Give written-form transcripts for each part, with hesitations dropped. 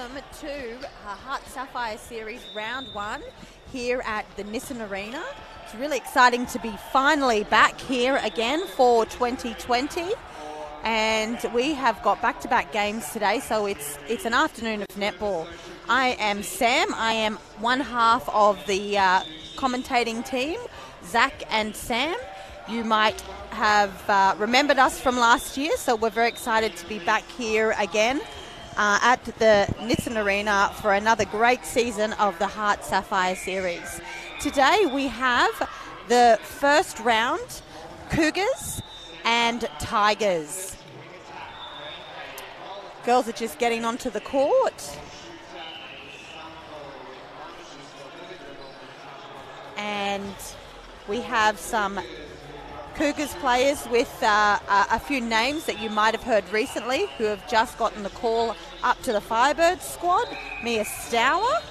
welcome to Heart Sapphire Series Round 1 here at the Nissan Arena. It's really exciting to be finally back here again for 2020. And we have got back-to-back games today, so it's an afternoon of netball. I am Sam. I am one half of the commentating team, Zach and Sam. You might have remembered us from last year, so we're very excited to be back here again at the Nissan Arena for another great season of the Heart Sapphire Series. Today we have the first round, Cougars and Tigers. Girls are just getting onto the court. And we have some Cougars players with a few names that you might have heard recently who have just gotten the call up to the Firebirds squad. Mia Stower,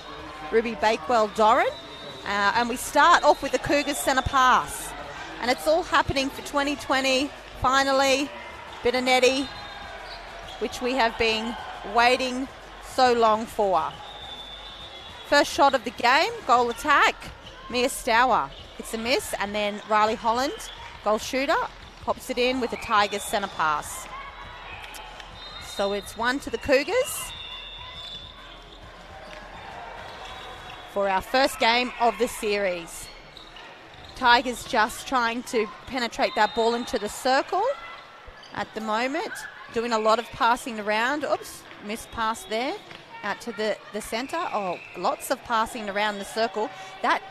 Ruby Bakewell-Doran. And we start off with the Cougars centre pass. And it's all happening for 2020, finally. Bit of netty, which we have been waiting so long for. First shot of the game, goal attack, Mia Stower. It's a miss, and then Riley Holland, goal shooter, pops it in with the Tigers centre pass. So it's one to the Cougars for our first game of the series. Tigers just trying to penetrate that ball into the circle at the moment. Doing a lot of passing around. Oops, missed pass there out to the centre. Oh, lots of passing around the circle. That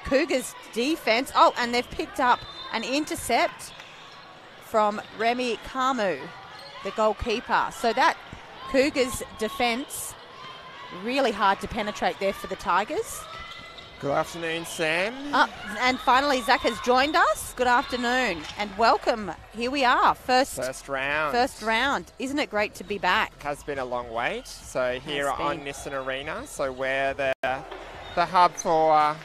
Cougars defence. Oh, and they've picked up an intercept from Remy Camus, the goalkeeper. So that Cougars defence, really hard to penetrate there for the Tigers. Good afternoon, Sam. And finally, Zach has joined us. Good afternoon and welcome. Here we are, first round. First round. Isn't it great to be back? Has been a long wait. So here on Nissan Arena, so where the hub for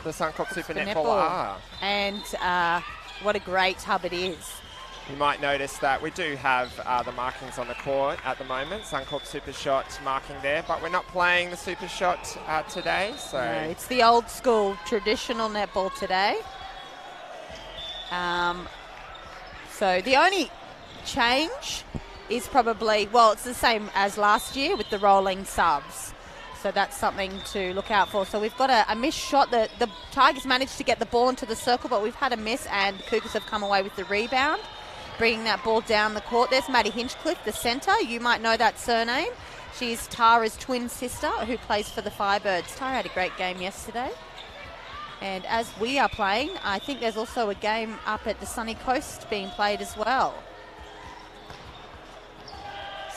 the Suncorp Super Netball are. And what a great hub it is. You might notice that we do have the markings on the court at the moment. Suncorp Super Shot marking there, but we're not playing the Super Shot today. So no, it's the old school traditional netball today. So the only change is probably, well, it's the same as last year with the rolling subs. So that's something to look out for. So we've got a missed shot. The Tigers managed to get the ball into the circle, but we've had a miss, and the Cougars have come away with the rebound, bringing that ball down the court. There's Maddie Hinchcliffe, the centre. You might know that surname. She's Tara's twin sister who plays for the Firebirds. Tara had a great game yesterday. And as we are playing, I think there's also a game up at the Sunny Coast being played as well.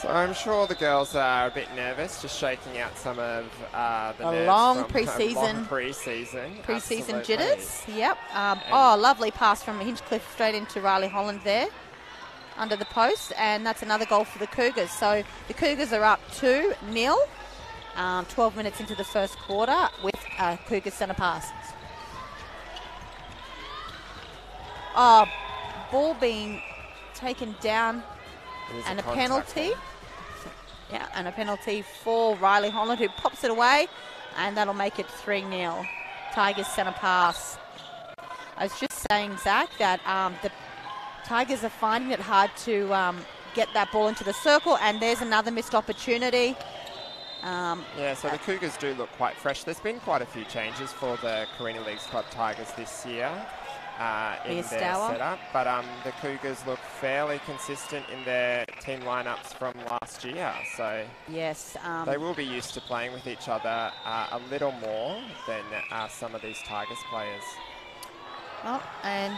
So I'm sure the girls are a bit nervous, just shaking out some of the nerves long from pre-season jitters. Yep. Lovely pass from Hinchcliffe straight into Riley Holland there under the post, and that's another goal for the Cougars. So the Cougars are up 2-0, 12 minutes into the first quarter with Cougars centre pass. Ball being taken down. And a penalty. Yeah, and a penalty for Riley Holland, who pops it away, and that'll make it 3-0. Tigers centre pass. I was just saying, Zach, that the Tigers are finding it hard to get that ball into the circle, and there's another missed opportunity. So the Cougars do look quite fresh. There's been quite a few changes for the Carina Leagues Club Tigers this year. In their setup, but the Cougars look fairly consistent in their team lineups from last year, so yes, they will be used to playing with each other a little more than some of these Tigers players. Oh, and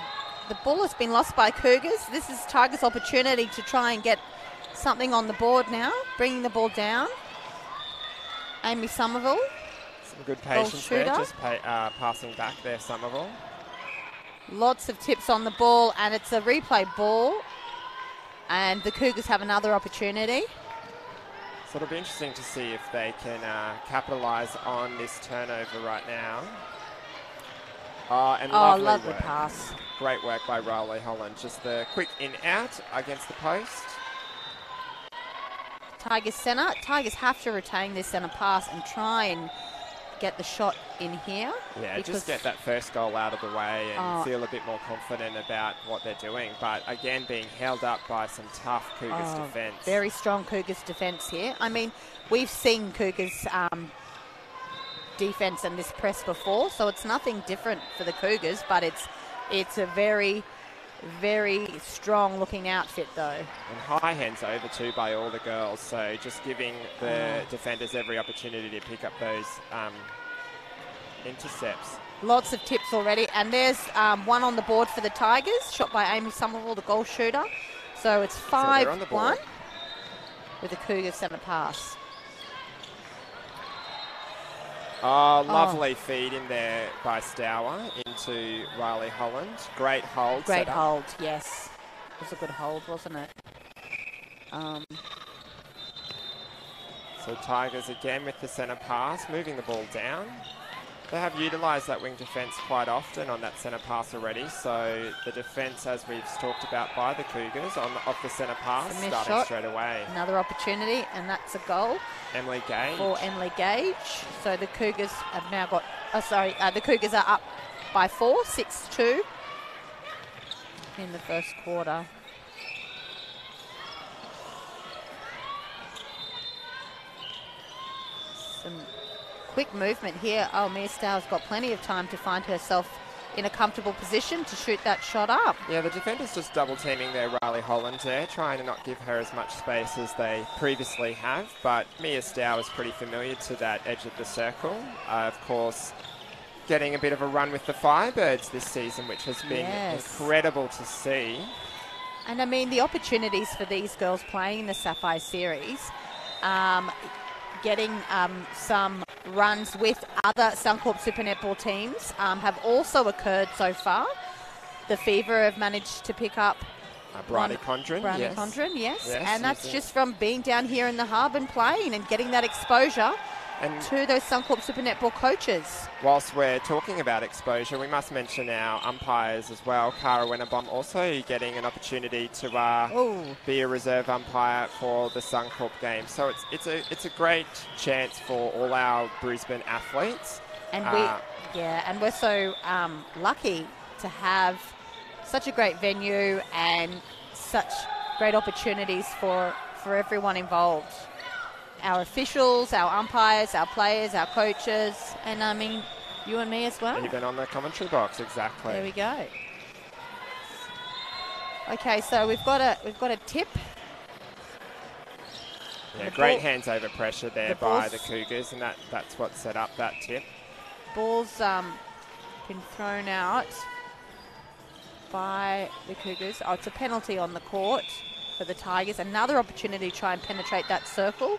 the ball has been lost by Cougars. This is Tigers' opportunity to try and get something on the board now, bringing the ball down. Amy Somerville. Some good patience there, just passing back there, Somerville. Lots of tips on the ball, and it's a replay ball, and the Cougars have another opportunity. So it'll be interesting to see if they can capitalise on this turnover right now. And lovely pass. Great work by Riley Holland. Just the quick in-out against the post. Tigers centre. Tigers have to retain this centre pass and try and get the shot in here. Yeah, just get that first goal out of the way and feel a bit more confident about what they're doing. But again, being held up by some tough Cougars defence. Very strong Cougars defence here. I mean, we've seen Cougars defence and this press before, so it's nothing different for the Cougars, but it's a very, very strong looking outfit though. And high hands over too by all the girls, so just giving the defenders every opportunity to pick up those intercepts. Lots of tips already, and there's one on the board for the Tigers, shot by Amy Somerville, the goal shooter. So it's 5-1 with the Cougars centre pass. Oh, lovely feed in there by Stour into Riley Holland. Great hold. Great hold, yes. It was a good hold, wasn't it? So Tigers again with the centre pass, moving the ball down. They have utilised that wing defence quite often on that centre pass already. So the defence, as we've talked about by the Cougars, off the centre pass, starting shot. Straight away. Another opportunity, and that's a goal. Emily Gage. For Emily Gage. So the Cougars have now got, the Cougars are up by 4, 6-2 in the first quarter. Some quick movement here. Oh, Mia Stour's got plenty of time to find herself in a comfortable position to shoot that shot up. Yeah, the defenders just double teaming their Riley Holland there, trying to not give her as much space as they previously have. But Mia Stour is pretty familiar to that edge of the circle. Of course, getting a bit of a run with the Firebirds this season, which has been incredible to see. And I mean, the opportunities for these girls playing in the Sapphire Series, getting some runs with other Suncorp Super Netball teams have also occurred so far. The Fever have managed to pick up Bridie Condren, yes. And that's just from being down here in the hub and playing and getting that exposure to those Suncorp Super Netball coaches. Whilst we're talking about exposure, we must mention our umpires as well. Cara Wennerbom also getting an opportunity to be a reserve umpire for the Suncorp game. So it's a great chance for all our Brisbane athletes. And we're so lucky to have such a great venue and such great opportunities for everyone involved. Our officials, our umpires, our players, our coaches, and I mean, you and me as well. Even on the commentary box, exactly. There we go. Okay, so we've got a tip. Yeah, great hands over pressure there by the Cougars, and that's what set up that tip. Ball's been thrown out by the Cougars. Oh, it's a penalty on the court for the Tigers. Another opportunity to try and penetrate that circle.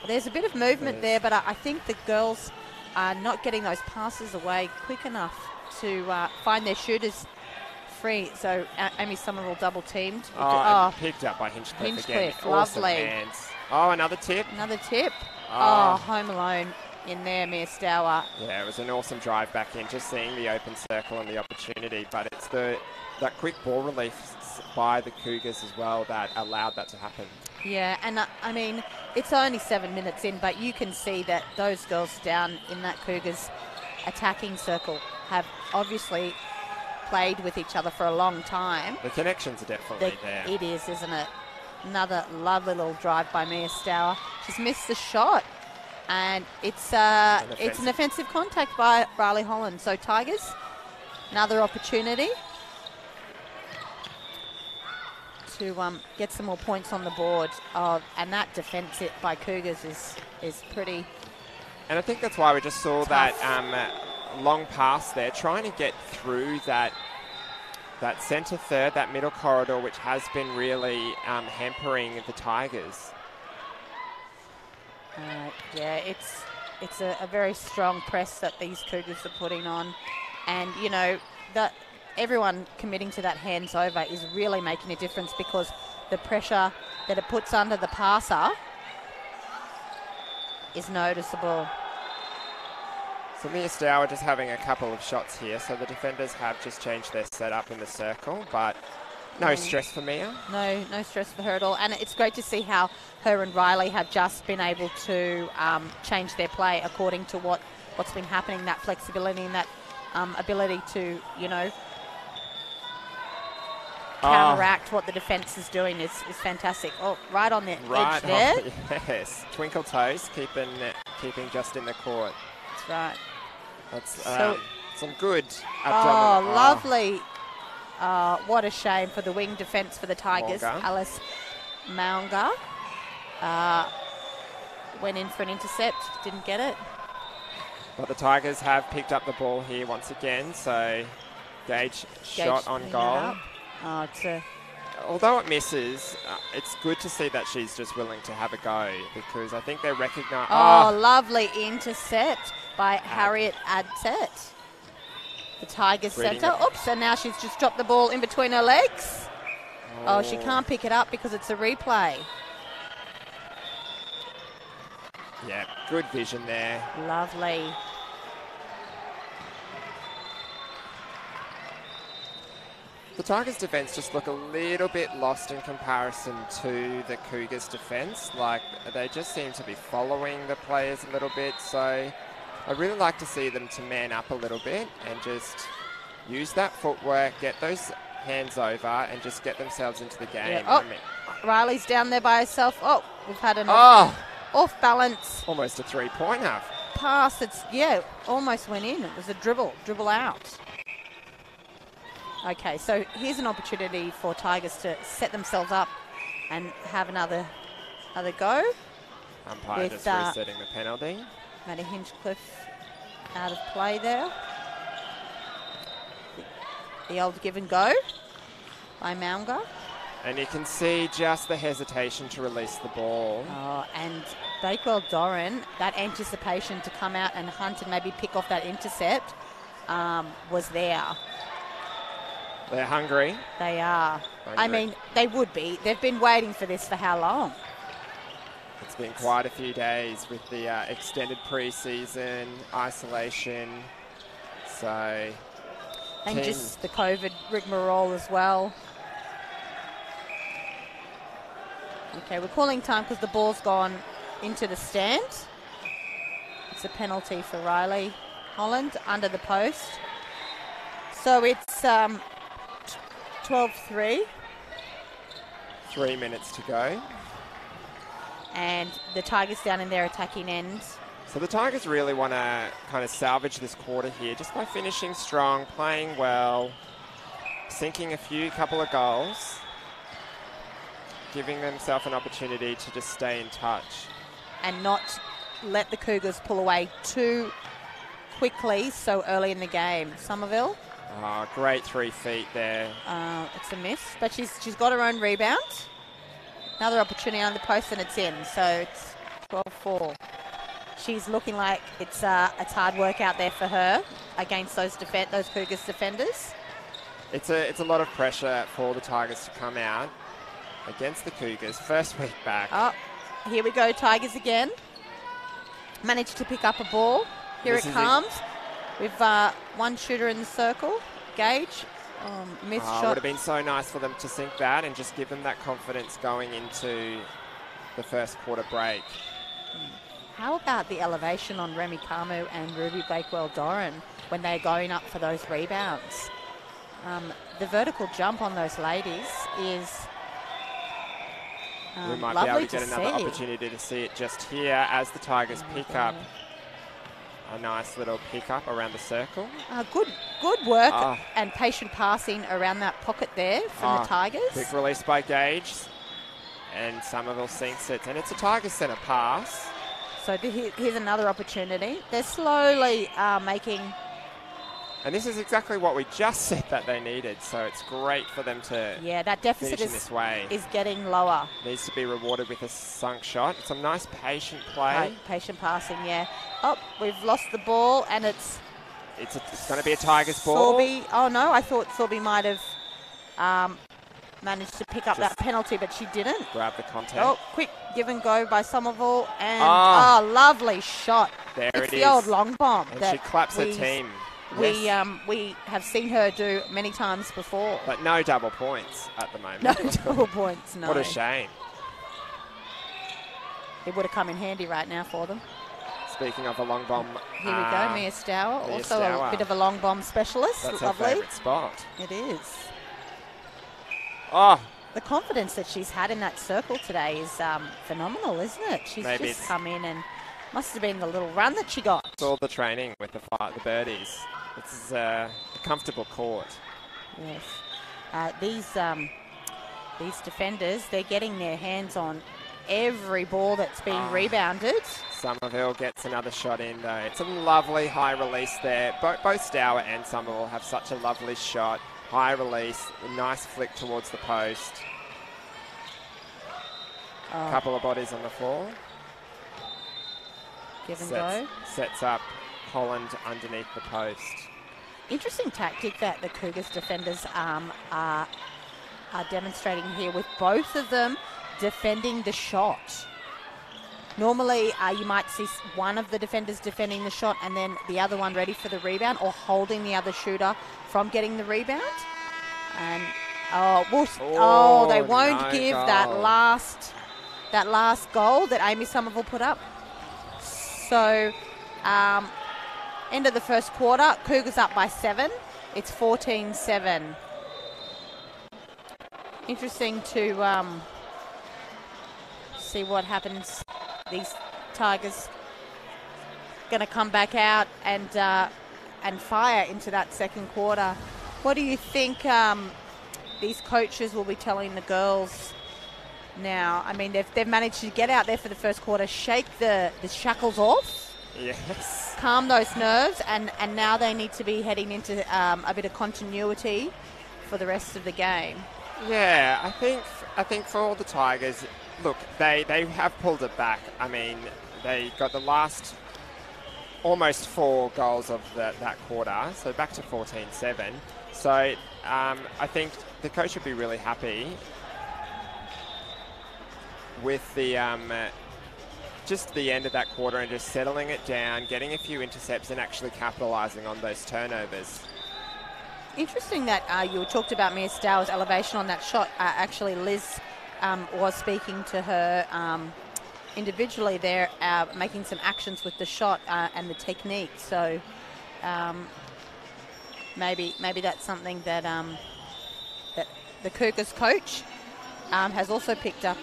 There's a bit of movement there, but I think the girls are not getting those passes away quick enough to find their shooters free. So Amy Somerville double teamed. Picked up by Hinchcliffe again. Lovely. Awesome hands. Oh, another tip. Another tip. Home alone in there, Mia Stour. Yeah, it was an awesome drive back in, just seeing the open circle and the opportunity. But it's that quick ball relief by the Cougars as well that allowed that to happen. Yeah, and I mean, it's only 7 minutes in, but you can see that those girls down in that Cougars attacking circle have obviously played with each other for a long time. The connections are definitely there. It is, isn't it? Another lovely little drive by Mia Stour. She's missed the shot, and it's an offensive contact by Riley Holland. So Tigers, another opportunity to get some more points on the board, and that defence by Cougars is pretty. And I think that's why we just saw tough. That long pass there, trying to get through that centre third, that middle corridor, which has been really hampering the Tigers. It's a very strong press that these Cougars are putting on, and you know that. Everyone committing to that hands over is really making a difference, because the pressure that it puts under the passer is noticeable. So Mia Stour just having a couple of shots here. So the defenders have just changed their setup in the circle, but No stress for Mia. No stress for her at all. And it's great to see how her and Riley have just been able to change their play according to what's been happening, that flexibility and that ability to, counteract what the defence is doing is fantastic. Oh, right on the edge there. Yes, twinkle toes, keeping just in the court. That's right. That's some good abdominal. Oh, lovely. What a shame for the wing defence for the Tigers. Maunga. Alice Maunga went in for an intercept, didn't get it. But the Tigers have picked up the ball here once again, so Gage shot on goal. Although it misses, it's good to see that she's just willing to have a go, because I think they recognise... Lovely intercept by Harriet Adset. The Tigers centre. Oops, and now she's just dropped the ball in between her legs. Oh, she can't pick it up because it's a replay. Yeah, good vision there. Lovely. The Tigers' defence just look a little bit lost in comparison to the Cougars' defence. Like, they just seem to be following the players a little bit. So I'd really like to see them to man up a little bit and just use that footwork, get those hands over and just get themselves into the game. Yeah. Riley's down there by herself. Oh, we've had an off balance. Almost a three-pointer. Pass, almost went in. It was a dribble out. Okay, so here's an opportunity for Tigers to set themselves up and have another go. Umpire just resetting the penalty. Maddie Hinchcliffe out of play there. The old give and go by Maunga. And you can see just the hesitation to release the ball. Oh, and Bakewell-Doran, that anticipation to come out and hunt and maybe pick off that intercept was there. They're hungry. They are. I mean, they would be. They've been waiting for this for how long? It's been quite a few days with the extended pre-season, isolation. So... And just the COVID rigmarole as well. Okay, we're calling time because the ball's gone into the stand. It's a penalty for Riley Holland under the post. So it's 12-3. 3 minutes to go. And the Tigers down in their attacking end. So the Tigers really want to kind of salvage this quarter here just by finishing strong, playing well, sinking a couple of goals, giving themselves an opportunity to just stay in touch. And not let the Cougars pull away too quickly so early in the game. Somerville. Oh, great 3 feet there. It's a miss, but she's got her own rebound. Another opportunity on the post and it's in, so it's 12-4. She's looking like it's hard work out there for her against those Cougars defenders. It's a lot of pressure for the Tigers to come out against the Cougars. First week back. Oh, here we go, Tigers again. Managed to pick up a ball. Here it comes. We've one shooter in the circle. Gage. Missed shot. It would have been so nice for them to sink that and just give them that confidence going into the first quarter break. How about the elevation on Remy Camu and Ruby Bakewell-Doran when they're going up for those rebounds? The vertical jump on those ladies is we might be able to get another opportunity to see it just here as the Tigers pick up a nice little pick up around the circle. Good work and patient passing around that pocket there from the Tigers. Quick release by Gage and Somerville sinks it, and it's a Tigers centre pass. So here's another opportunity. They're slowly making... And this is exactly what we just said that they needed, so it's great for them to that deficit is getting lower. Needs to be rewarded with a sunk shot. Some nice patient play. Patient passing, yeah. Oh, we've lost the ball, and it's going to be a Tigers ball. Sorby. Oh, no, I thought Sorby might have managed to pick up that penalty, but she didn't. Grab the contact. Oh, quick give and go by Somerville, and lovely shot. There it is. It's the old long bomb. And she claps her team. we have seen her do many times before. But no double points at the moment. No double points, no. What a shame. It would have come in handy right now for them. Speaking of a long bomb. Here we go, Mia Stour. Also a bit of a long bomb specialist. That's lovely. Her favourite spot. It is. Oh. The confidence that she's had in that circle today is phenomenal, isn't it? She's just come in and must have been the little run that she got. It's all the training with the birdies. It's a comfortable court. Yes. These defenders, they're getting their hands on every ball that's being rebounded. Somerville gets another shot in though. It's a lovely high release there. Both Stour and Somerville have such a lovely shot. High release, a nice flick towards the post. A couple of bodies on the floor. Give and go. Sets up Holland underneath the post. Interesting tactic that the Cougars defenders are demonstrating here, with both of them defending the shot. Normally, you might see one of the defenders defending the shot and then the other one ready for the rebound, or holding the other shooter from getting the rebound. And they won't give goal. that last goal that Amy Somerville put up. So, end of the first quarter, Cougars up by 7. It's 14-7. Interesting to see what happens. These Tigers going to come back out and fire into that second quarter. What do you think these coaches will be telling the girls now? I mean, they've managed to get out there for the first quarter, shake the shackles off. Yes. Calm those nerves, and now they need to be heading into a bit of continuity for the rest of the game. Yeah, I think for all the Tigers, look, they have pulled it back. I mean, they got the last almost 4 goals of that quarter, so back to 14-7. So I think the coach should be really happy with the just the end of that quarter and just settling it down, getting a few intercepts and actually capitalising on those turnovers. Interesting that you talked about Mia Stour's elevation on that shot. Actually, Liz was speaking to her individually there, making some actions with the shot and the technique. So maybe that's something that that the Cougars coach has also picked up.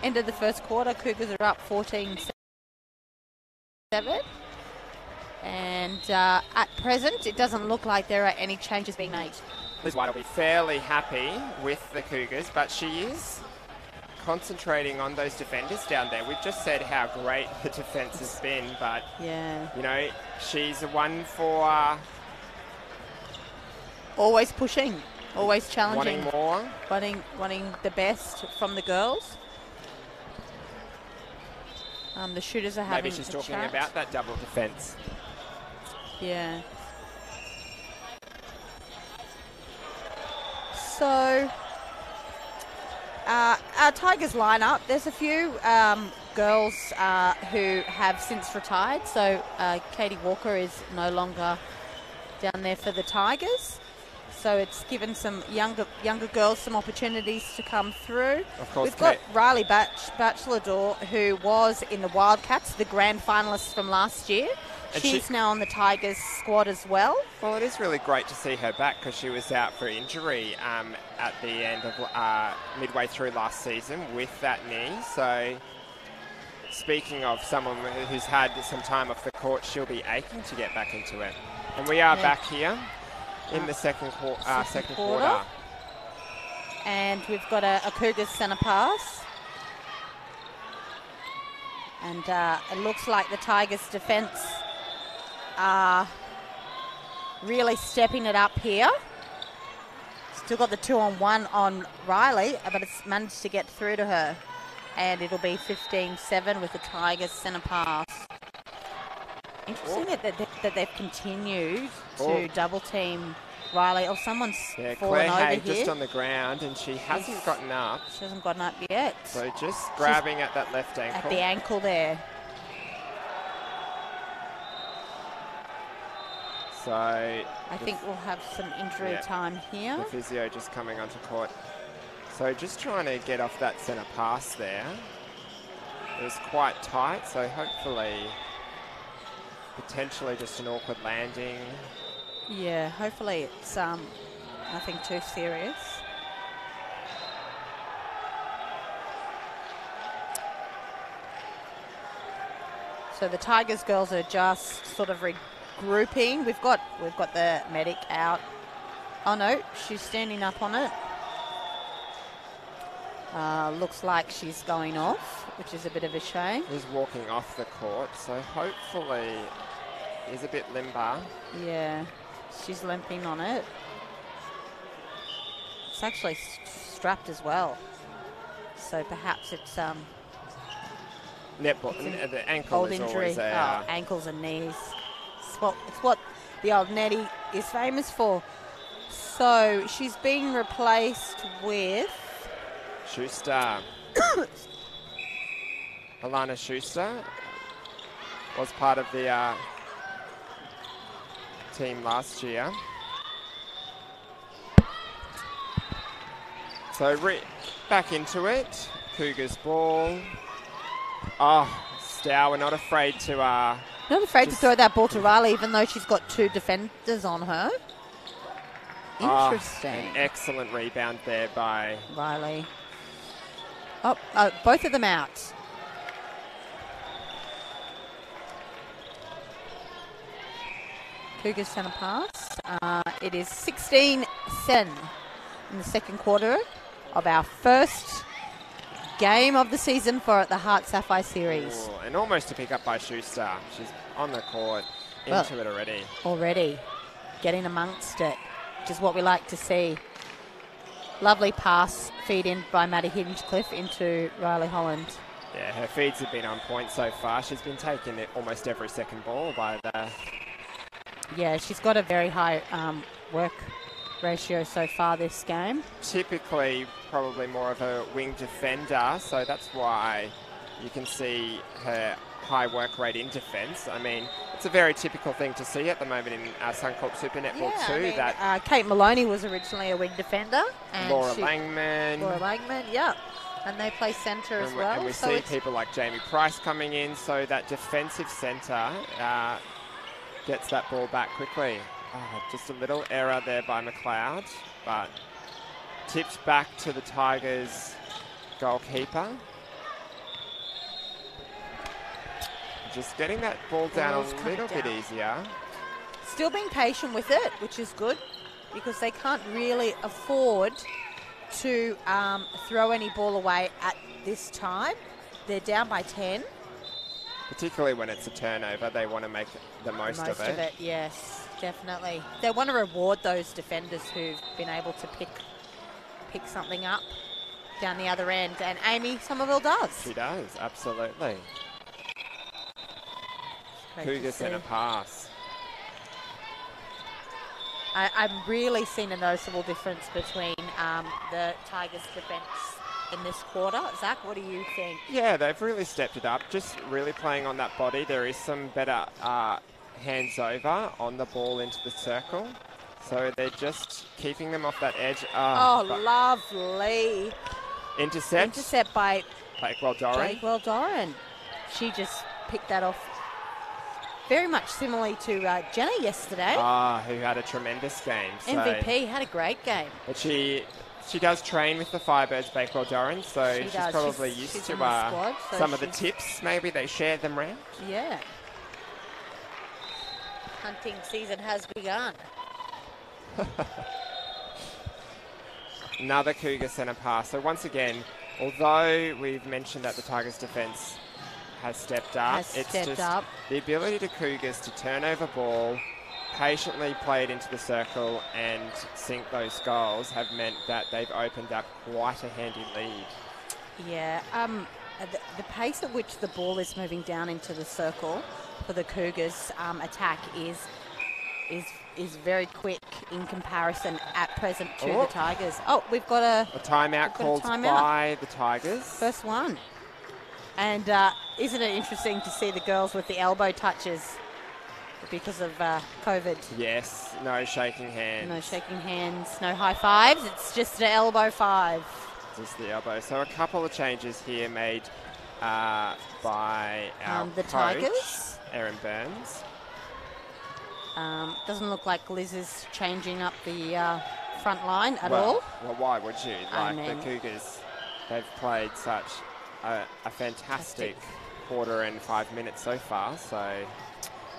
End of the first quarter, Cougars are up 14-7. And at present, it doesn't look like there are any changes being made. Liz White will be fairly happy with the Cougars, but she is concentrating on those defenders down there. We've just said how great the defence has been, but, you know, she's one for... always pushing, always challenging. Wanting more. Wanting the best from the girls. The shooters are having Maybe she's talking about that double defence. Yeah. So, our Tigers lineup, there's a few girls who have since retired. So, Katie Walker is no longer down there for the Tigers. So it's given some younger girls some opportunities to come through. Of course, we've got Riley Batchelador, who was in the Wildcats, the grand finalists from last year. And she's now on the Tigers squad as well. Well, it is really great to see her back, because she was out for injury at the end of midway through last season with that knee. So speaking of someone who's had some time off the court, she'll be aching to get back into it. And we are back here in the second quarter. And we've got a Cougars centre pass. And it looks like the Tigers defence are really stepping it up here. Still got the 2-on-1 on Riley, but it's managed to get through to her. And it'll be 15-7 with the Tigers centre pass. Interesting that they've continued to double team Riley. Oh, someone's fallen over here. Just on the ground, and she hasn't gotten up. She hasn't gotten up yet. So just grabbing at that left ankle. At the ankle there. So I think we'll have some injury time here. The physio just coming onto court. So just trying to get off that centre pass there. It was quite tight, so hopefully, potentially just an awkward landing. Yeah, hopefully it's nothing too serious. So the Tigers girls are just sort of regrouping. We've got the medic out. Oh no, she's standing up on it. Looks like she's going off, which is a bit of a shame. She's walking off the court, so hopefully is a bit limber. Yeah, she's limping on it. It's actually strapped as well, so perhaps it's netball. The ankle is injury. Always a ankles and knees. It's what the old Nettie is famous for. So she's being replaced with Schuster. Alana Schuster was part of the team last year. So back into it. Cougars ball. Oh, Stow, we're not afraid to... not afraid to throw that ball to Riley, even though she's got two defenders on her. Interesting. An excellent rebound there by Riley. Oh, both of them out. Cougars centre pass. It is 16-7 in the second quarter of our first game of the season for the Heart Sapphire Series. Ooh, and almost a pick up by Schuster. She's on the court, into it already. Already getting amongst it, which is what we like to see. Lovely pass feed in by Maddie Hinchcliffe into Riley Holland. Yeah, her feeds have been on point so far. She's been taking almost every second ball by the... Yeah, she's got a very high work ratio so far this game. Typically, probably more of a wing defender, so that's why you can see her high work rate in defence. I mean, it's a very typical thing to see at the moment in Suncorp Super Netball too. I mean, Kate Maloney was originally a wing defender. And Laura Langman, yeah. And they play centre as well. And we see people like Jamie Price coming in, so that defensive centre gets that ball back quickly. Oh, just a little error there by McLeod, but tipped back to the Tigers goalkeeper. Just getting that ball down a little bit easier. Still being patient with it, which is good, because they can't really afford to throw any ball away at this time. They're down by 10. Particularly when it's a turnover, they want to make the most of it. Most of it, yes, definitely. They want to reward those defenders who've been able to pick something up down the other end, and Amy Somerville does. She does, absolutely. Cougars centre pass. I'm really seeing a noticeable difference between the Tigers' defence in this quarter. Zach, what do you think? Yeah, they've really stepped it up, just really playing on that body. There is some better hands over on the ball into the circle. So they're just keeping them off that edge. Lovely. Intercept by Bakewell Doran. She just picked that off very much similarly to Jenna yesterday. Who had a tremendous game. So. MVP, had a great game. But she does train with the Firebirds, Bakewell Doran, so she's probably used to squad, so some of the tips. Maybe they share them around. Yeah. Hunting season has begun. Another Cougar centre pass. So once again, although we've mentioned that the Tigers' defence has stepped up, the ability to Cougars to turn over ball, patiently play it into the circle and sink those goals have meant that they've opened up quite a handy lead. Yeah, the pace at which the ball is moving down into the circle for the Cougars attack is very quick in comparison at present to the Tigers. Oh, we've got a timeout called by the Tigers. First one. And isn't it interesting to see the girls with the elbow touches because of COVID? Yes, no shaking hands. No shaking hands, no high fives. It's just an elbow five. Just the elbow. So a couple of changes here made by our the coach, Tigers. Erin Burns. Doesn't look like Liz is changing up the front line at all. Well, why would you? The Cougars, they've played such a fantastic quarter and 5 minutes so far. So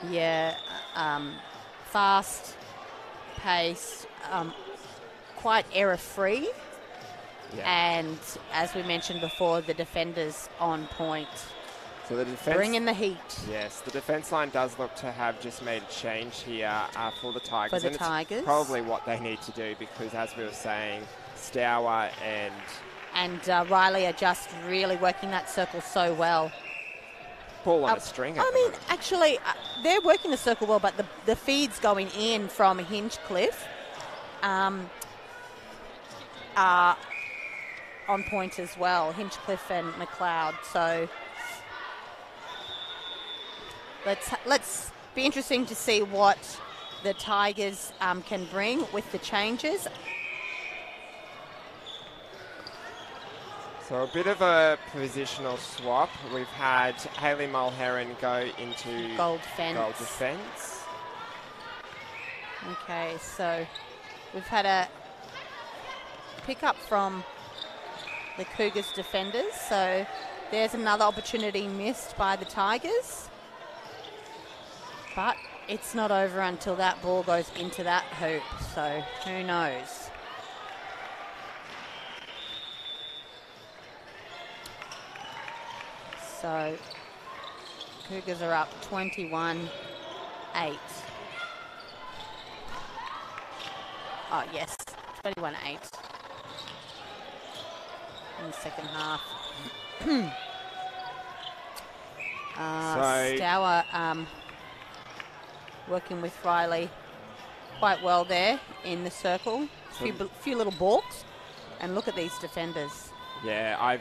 yeah, fast paced, quite error-free. Yeah. And as we mentioned before, the defenders on point. So the defense, bring in the heat. Yes, the defense line does look to have just made a change here for the Tigers. For the Tigers. It's probably what they need to do because, as we were saying, Stour and Riley are just really working that circle so well. Ball on a string. Actually, they're working the circle well, but the feeds going in from Hinchcliffe are on point as well. Hinchcliffe and McLeod. So let's be interesting to see what the Tigers can bring with the changes. So a bit of a positional swap. We've had Hayley Mulherron go into goal defence. Okay, so we've had a pick up from the Cougars defenders. So there's another opportunity missed by the Tigers. But it's not over until that ball goes into that hoop. So who knows? So Cougars are up 21-8. Oh, yes, 21-8 in the second half. Stour working with Riley quite well there in the circle. Few little balks. And look at these defenders. Yeah,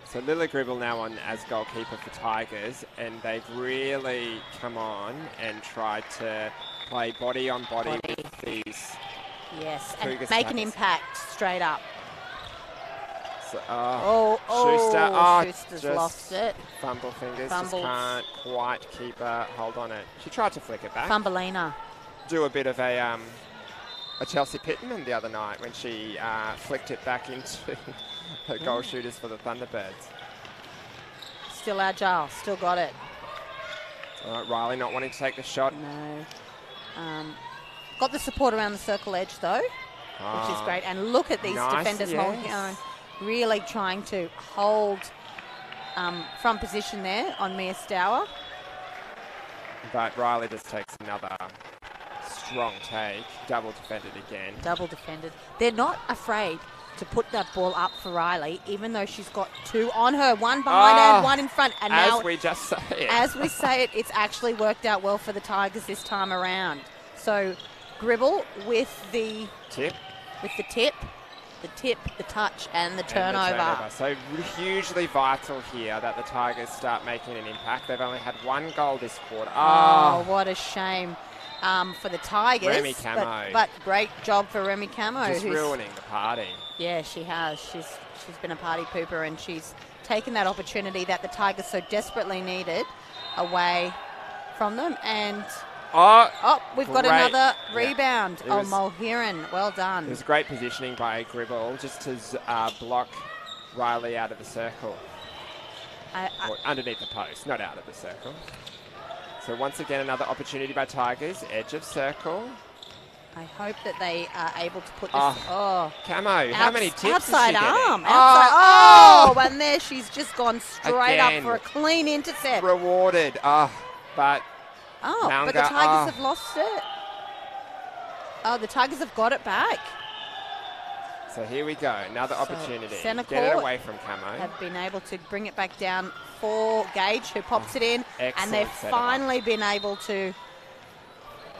so Lila Gribble now on as goalkeeper for Tigers, and they've really come on and tried to play body on body with these. Yes, and make an impact straight up. So, Schuster's lost it. Fumble fingers, just can't quite keep a hold on it. She tried to flick it back. Fumbleina. Do a bit of a Chelsea Pittman the other night when she flicked it back into her goal shooters for the Thunderbirds. Still agile, still got it. All right, Riley not wanting to take the shot. No. Got the support around the circle edge though, which is great. And look at these defenders, really trying to hold front position there on Mia Stour. But Riley just takes another strong take. Double defended again. Double defended. They're not afraid to put that ball up for Riley, even though she's got two on her, one behind her and one in front. And as now, we just say it. As we say it, it's actually worked out well for the Tigers this time around. So Gribble with the tip, the touch, and the turnover. So hugely vital here that the Tigers start making an impact. They've only had one goal this quarter. Oh, what a shame for the Tigers. Remy Camo. But great job for Remy Camo. Just ruining the party. Yeah, she has. She's been a party pooper, and she's taken that opportunity that the Tigers so desperately needed away from them. And we've got another rebound. Mulherron, well done. It was great positioning by Gribble just to block Riley out of the circle. Or underneath the post, not out of the circle. So once again, another opportunity by Tigers, edge of circle. I hope that they are able to put this. Camo, how many tips outside is she arm. Outside, and there she's just gone straight up for a clean intercept. Rewarded. But the Tigers have lost it. The Tigers have got it back. So here we go, another opportunity. Centre Get it court away from Camo. have been able to bring it back down for Gage, who pops it in, and they've setup. finally been able to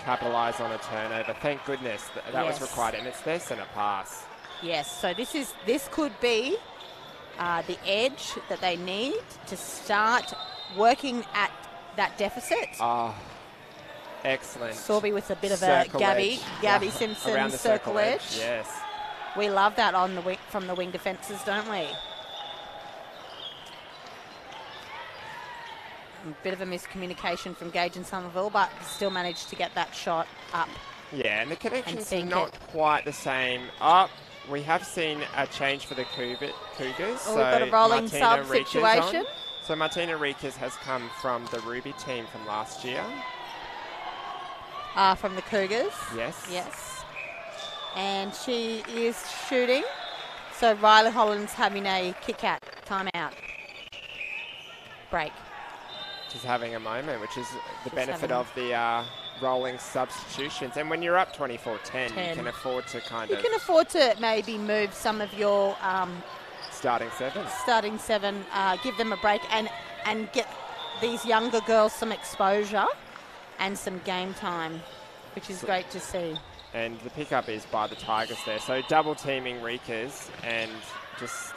capitalise on a turnover. Thank goodness that was Yes. required, and it's their centre pass. Yes, so this could be the edge that they need to start working at that deficit. Oh, excellent. Sorby with a bit of a Gabby Simpson around the circle edge. Yes. We love that on the wing, from the wing defences, don't we? A bit of a miscommunication from Gage and Somerville, but still managed to get that shot up. Yeah, and the connection's And not quite the same. Oh, we have seen a change for the Cougars. Oh, we've got a rolling Martina sub Riekes situation. on. So Martina Riekes has come from the Ruby team from last year. From the Cougars. Yes. Yes. And she is shooting. So Riley Holland's having a kick-out, timeout, break. She's having a moment, which is the benefit of the rolling substitutions. And when you're up 24-10, you can afford to You can afford to maybe move some of your starting seven, give them a break and get these younger girls some exposure and some game time, which is great to see. And the pickup is by the Tigers there. So double teaming Riekes and just...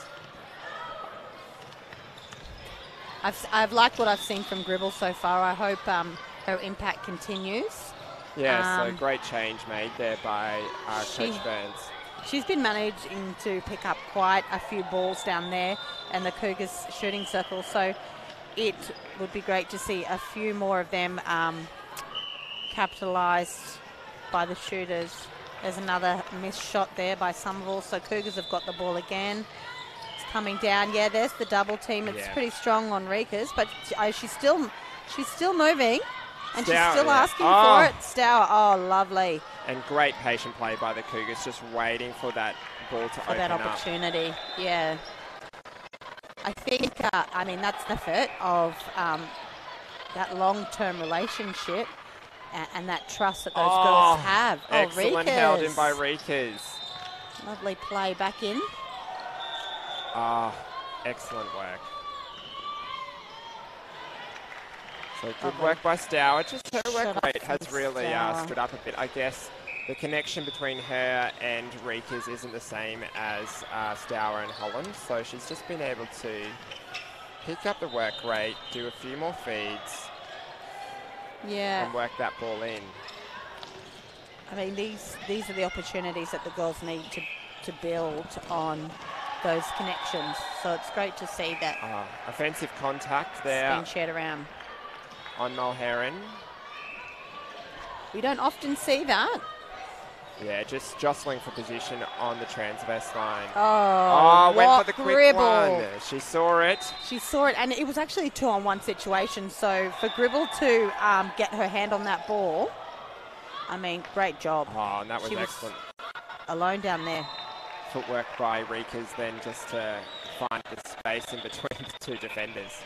I've liked what I've seen from Gribble so far. I hope her impact continues. Yeah, so great change made there by Coach Burns. She's been managing to pick up quite a few balls down there in the Cougars shooting circle, so it would be great to see a few more of them capitalised by the shooters. There's another missed shot there by Somerville, so Cougars have got the ball again. It's coming down. Yeah, there's the double team. It's pretty strong on Riekes, but she's still moving, and she's still asking for it. Stour, oh, lovely. And great patient play by the Cougars, just waiting for that ball to open that opportunity, up. Yeah. I think, I mean, that's the fit of that long-term relationship and that trust that those girls have. Excellent held in by Riekes. Lovely play back in. Excellent work. So good work by Stour. Just her work rate has really stood up a bit. I guess the connection between her and Riekes isn't the same as Stour and Holland. So she's just been able to pick up the work rate, do a few more feeds, and work that ball in. I mean, these are the opportunities that the girls need to build on those connections. So it's great to see that. Offensive contact there. It's been shared around. On Mulherron. We don't often see that. Yeah, just jostling for position on the transverse line. Went for the quick one. She saw it. She saw it, and it was actually a 2-on-1 situation. So for Gribble to get her hand on that ball, I mean, great job. And that was excellent. Alone down there. Footwork by Riekes then just to find the space in between the two defenders.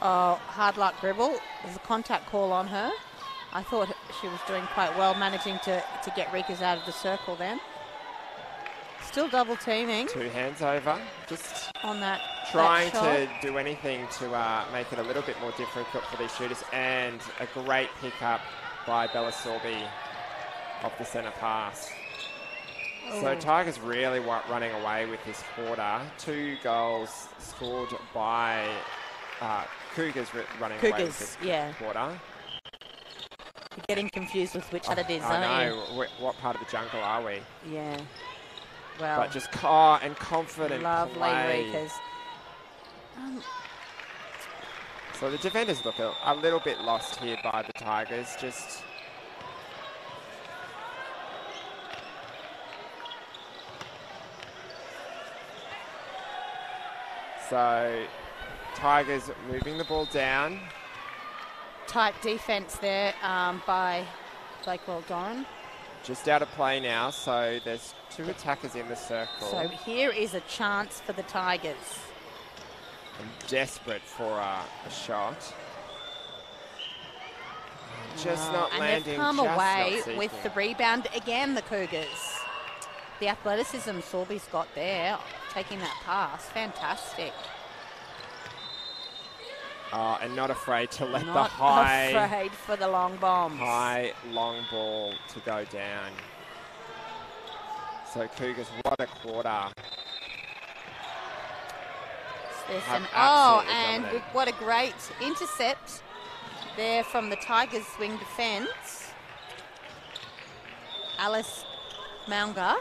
Hard luck, Gribble. There's a contact call on her. I thought she was doing quite well, managing to get Riekes out of the circle then. Still double teaming. Two hands over. Just on that. Trying to do anything to make it a little bit more difficult for these shooters. And a great pickup by Bella Sorby off the centre pass. So Tigers really running away with this quarter. 2 goals scored by Cougars running away with this quarter. You're getting confused with which side it is, I know. What part of the jungle are we? Yeah. Well. But just and confident lovely play. Riekes. So the defenders look a little bit lost here by the Tigers. So Tigers moving the ball down. Tight defence there by Blakewell Doran. Just out of play now, so there's 2 attackers in the circle. So here is a chance for the Tigers. And desperate for a shot. Just not landing. And they've come away with the rebound again, the Cougars. The athleticism Sorby's got there, taking that pass. Fantastic. Oh, and not afraid to let Not afraid for the long bombs. High, long ball to go down. So Cougars, what a quarter. And what a great intercept there from the Tigers swing defence. Alice Maunga.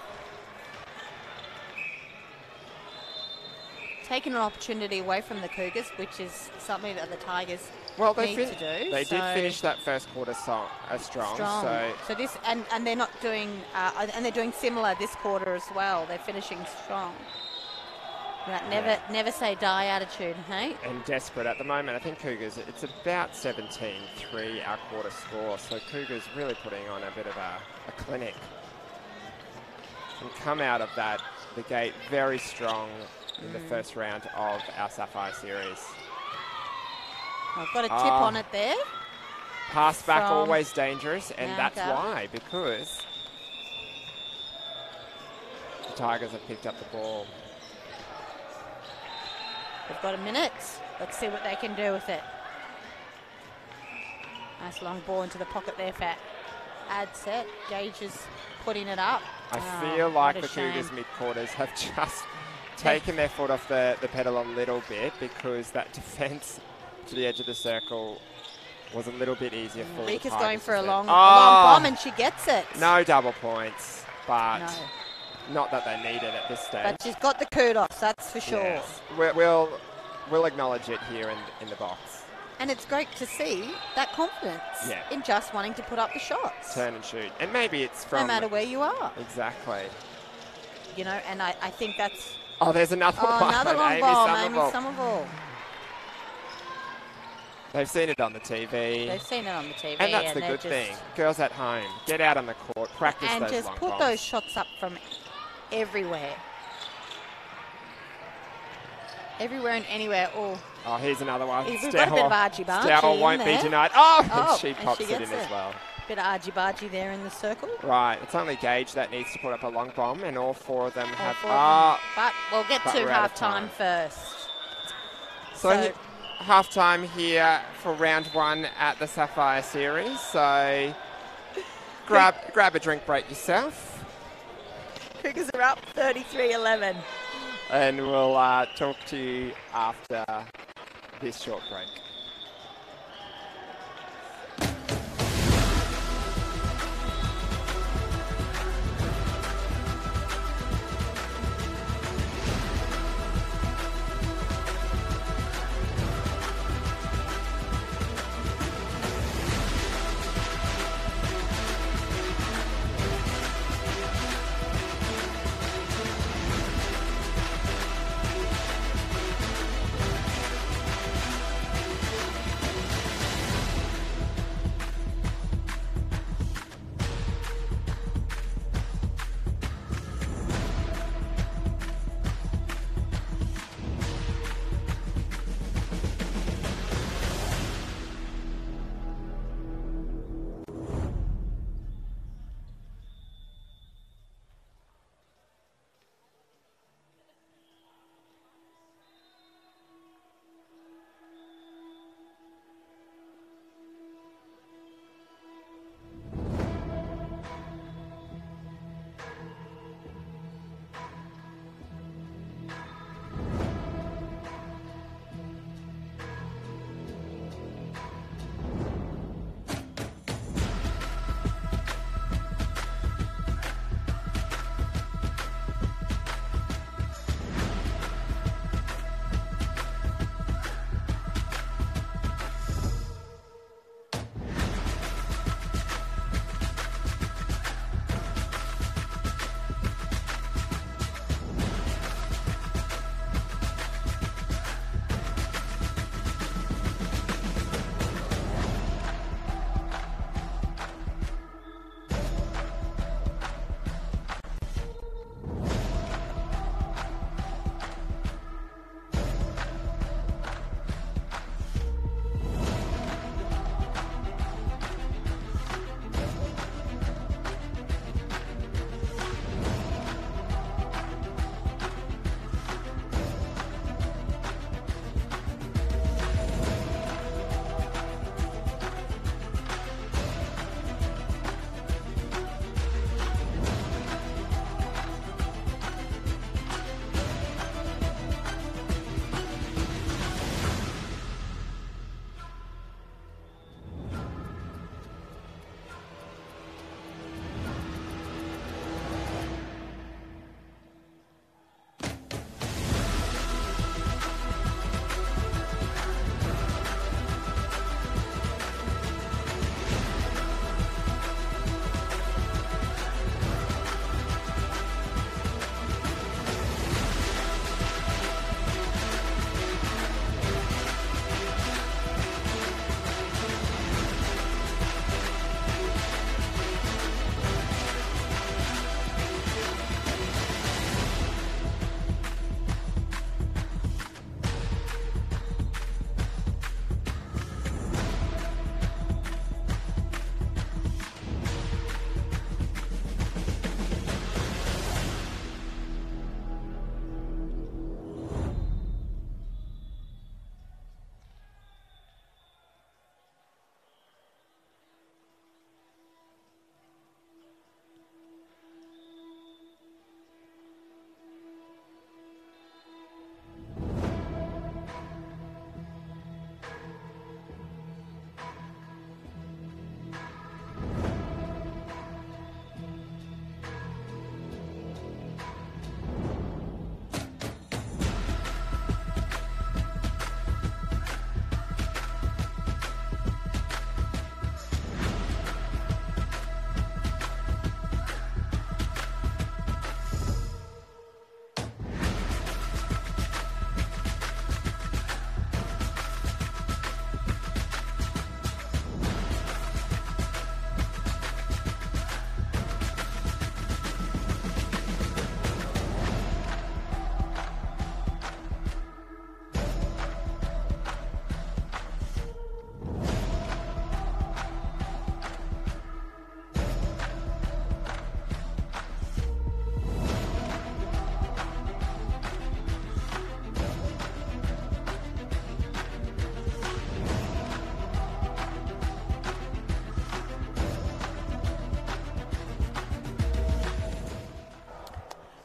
Taking an opportunity away from the Cougars, which is something that the Tigers need to do. They did finish that first quarter strong. So this and they're not doing and they're doing similar this quarter as well. They're finishing strong. That never say die attitude, hey? And desperate at the moment. I think Cougars, it's about 17-3 our quarter score. So Cougars really putting on a bit of a clinic. And come out of the gate very strong in the first round of our Sapphire Series. I've got a tip on it there. Pass back always dangerous, and that's why, because the Tigers have picked up the ball. They've got a minute. Let's see what they can do with it. Nice long ball into the pocket there for ad set. Gage is putting it up. I feel like the Cougars mid-quarters have just taken their foot off the pedal a little bit, because that defence to the edge of the circle was a little bit easier for the Tigers. Rika's going for a long bomb, and she gets it. No double points, but not that they need it at this stage. But she's got the kudos, that's for sure. Yes. We'll acknowledge it here in the box. And it's great to see that confidence in just wanting to put up the shots. Turn and shoot. And maybe it's from... No matter where you are. Exactly. You know, and I think that's... Oh, there's another one. Another long ball, Amy Somerville. They've seen it on the TV. They've seen it on the TV. And that's the good thing. Girls at home, get out on the court, practice those long bombs. And just put those shots up from everywhere. Everywhere and anywhere. Oh, here's another one. We've got a bit of argy-bargy Stowell won't be denied. And she pops it in as well. Bit of argy-bargy there in the circle. Right, it's only Gage that needs to put up a long bomb, and all four of them have... But we'll get to half-time first. So half-time here for round one at the Sapphire Series. So grab a drink break yourself. Cougars are up 33-11. And we'll talk to you after this short break.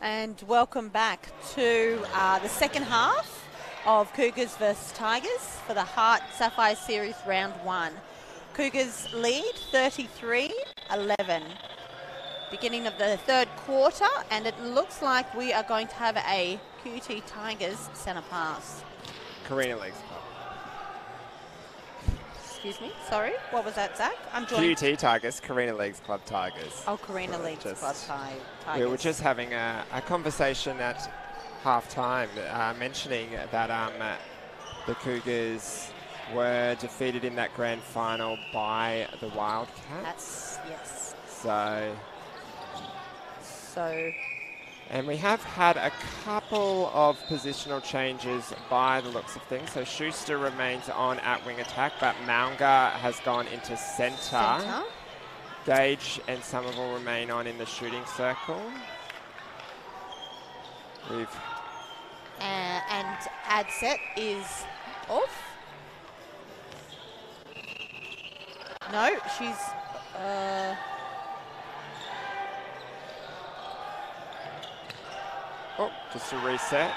And welcome back to the second half of Cougars versus Tigers for the Heart Sapphire Series round 1. Cougars lead 33-11. Beginning of the third quarter, and it looks like we are going to have a QT Tigers centre pass. Carina legs club. Excuse me, sorry, what was that, Zach? I'm joined. QT Tigers, Carina Leagues Club Tigers. Oh, Carina Leagues Club Tigers. We were just having a conversation at half-time mentioning that the Cougars were defeated in that grand final by the Wildcats. Yes. So, and we have had a couple of positional changes by the looks of things. So Schuster remains on at wing attack, but Maunga has gone into centre. Gage and Somerville remain on in the shooting circle. And Adset is off. No, she's... Oh, just a reset.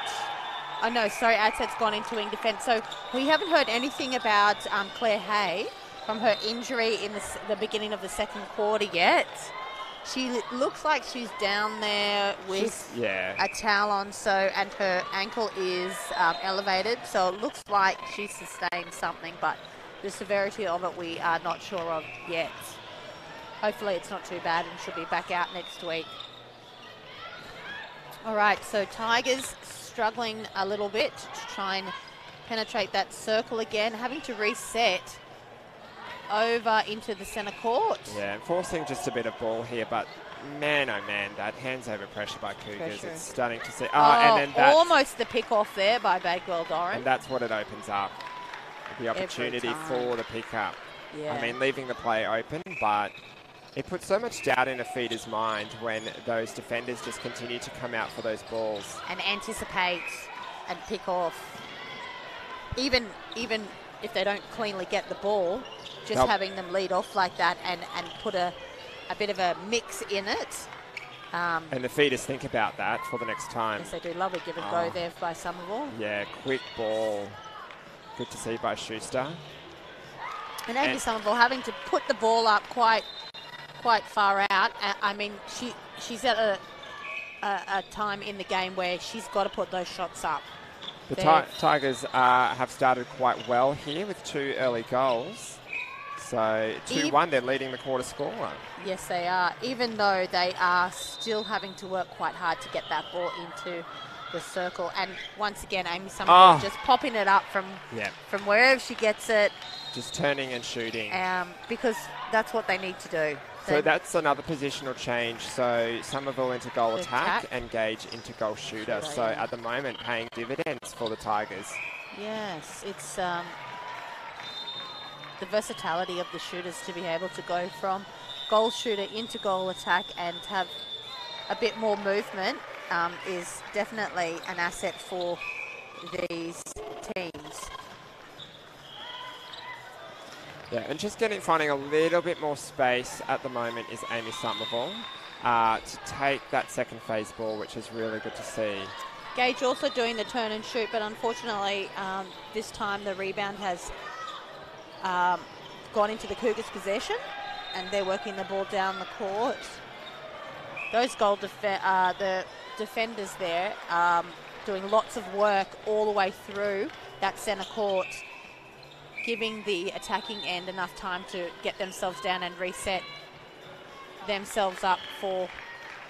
Oh, no, sorry, Adset's gone into wing defence. So we haven't heard anything about Claire Hay from her injury in the beginning of the second quarter yet. She looks like she's down there with a towel on, and her ankle is elevated. So it looks like she's sustained something, but the severity of it we are not sure of yet. Hopefully it's not too bad and she'll be back out next week. All right, so Tigers struggling a little bit to try and penetrate that circle again, having to reset over into the centre court. Yeah, forcing just a bit of ball here, but man, oh man, that hands over pressure by Cougars. It's starting to see. And then that's almost the pick off there by Bakewell-Doran. And that's what it opens up, the opportunity for the pick up. Yeah. I mean, leaving the play open, but it puts so much doubt in a feeder's mind when those defenders just continue to come out for those balls. And anticipate and pick off. Even if they don't cleanly get the ball, just having them lead off like that and put a bit of a mix in it. And the feeders think about that for the next time. Yes, they do. Lovely give and go there by Somerville. Yeah, quick ball. Good to see by Schuster. And Amy Somerville having to put the ball up quite far out. I mean, she's at a time in the game where she's got to put those shots up. The Tigers have started quite well here with 2 early goals. So 2-1, they're leading the quarter score. Yes, they are, even though they are still having to work quite hard to get that ball into the circle. And once again, Amy Somerville just popping it up from wherever she gets it. Just turning and shooting. Because that's what they need to do. So that's another positional change. So Somerville into goal attack and Gage into goal shooter. So at the moment, paying dividends for the Tigers. Yes, it's the versatility of the shooters to be able to go from goal shooter into goal attack and have a bit more movement is definitely an asset for these teams. Yeah, and just finding a little bit more space at the moment is Amy Somerville to take that second phase ball, which is really good to see. Gage also doing the turn and shoot, but unfortunately this time the rebound has gone into the Cougars' possession and they're working the ball down the court. Those the defenders there doing lots of work all the way through that centre court, giving the attacking end enough time to get themselves down and reset themselves up for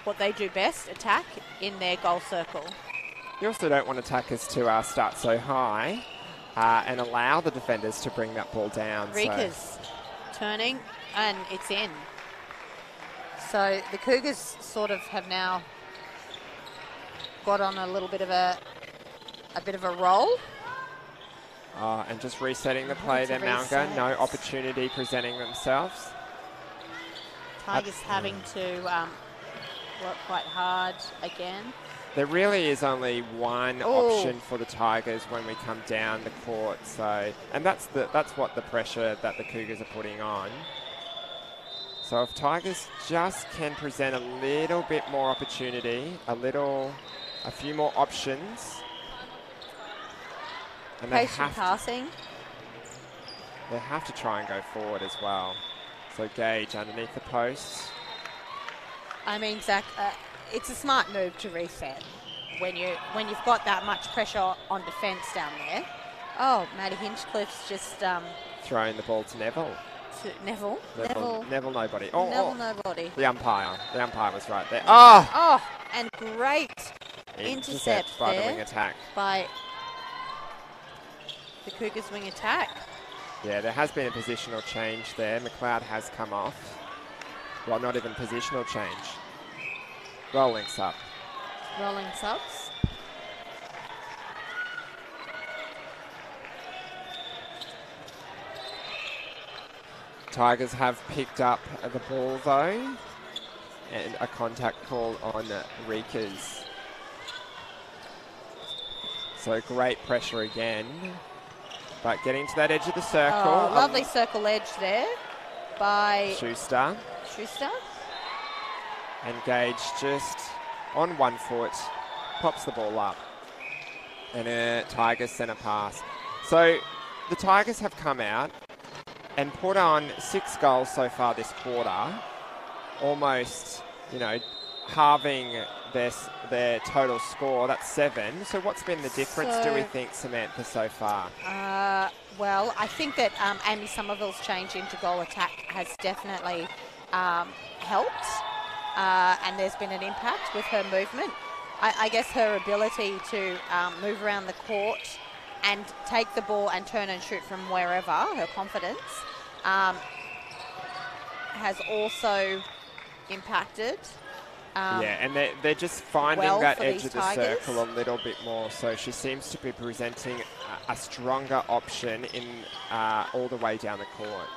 what they do best, attack in their goal circle. You also don't want attackers to start so high and allow the defenders to bring that ball down. Rika's turning and it's in. So the Cougars sort of have now got on a little bit of a roll. And just resetting the play there, Maunga. No opportunity presenting themselves. Tigers having to work quite hard again. There really is only one option for the Tigers when we come down the court. So, and that's what the pressure that the Cougars are putting on. So if Tigers just can present a little bit more opportunity, a few more options. And patient passing. They have to try and go forward as well. So Gage underneath the post. I mean, Zach, it's a smart move to reset when you've got that much pressure on defence down there. Oh, Maddie Hinchcliffe's just throwing the ball to Neville. Neville, nobody. Neville, nobody. The umpire was right there. Oh, and great intercept by there the wing attack. By the Cougars wing attack. Yeah, there has been a positional change there. McLeod has come off. Well, not even positional change. Rolling sub. Rolling subs. Tigers have picked up the ball though, and a contact call on Reekers. So great pressure again, but getting to that edge of the circle. Oh, lovely circle edge there by Schuster. And Gage just on 1 foot, pops the ball up. And a Tigers centre pass. So the Tigers have come out and put on 6 goals so far this quarter, almost, halving their total score. That's 7. So what's been the difference, do we think, Samantha, so far? Well, I think that Amy Somerville's change into goal attack has definitely helped, and there's been an impact with her movement. I guess her ability to move around the court and take the ball and turn and shoot from wherever, her confidence, has also impacted. And they're just finding that edge of the circle a little bit more. So she seems to be presenting a stronger option in all the way down the court.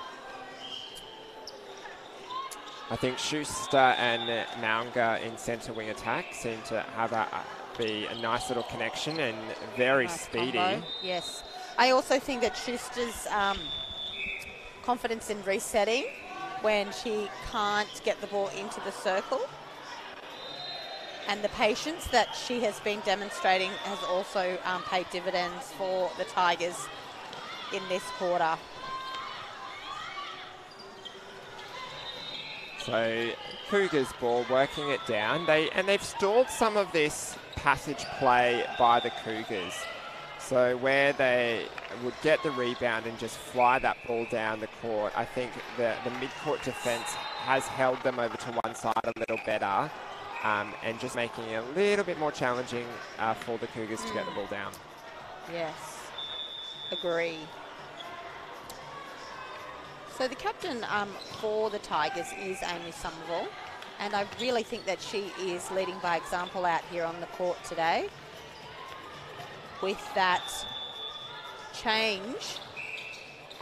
I think Schuster and Maunga in centre wing attack seem to have be a nice little connection and very speedy. Combo. Yes. I also think that Schuster's confidence in resetting when she can't get the ball into the circle, and the patience that she has been demonstrating has also paid dividends for the Tigers in this quarter. So Cougars ball, working it down. They've stalled some of this passage play by the Cougars. So where they would get the rebound and just fly that ball down the court, I think the mid-court defence has held them over to one side a little better, and just making it a little bit more challenging for the Cougars to get the ball down. Yes, agree. So the captain for the Tigers is Amy Somerville, and I really think that she is leading by example out here on the court today with that change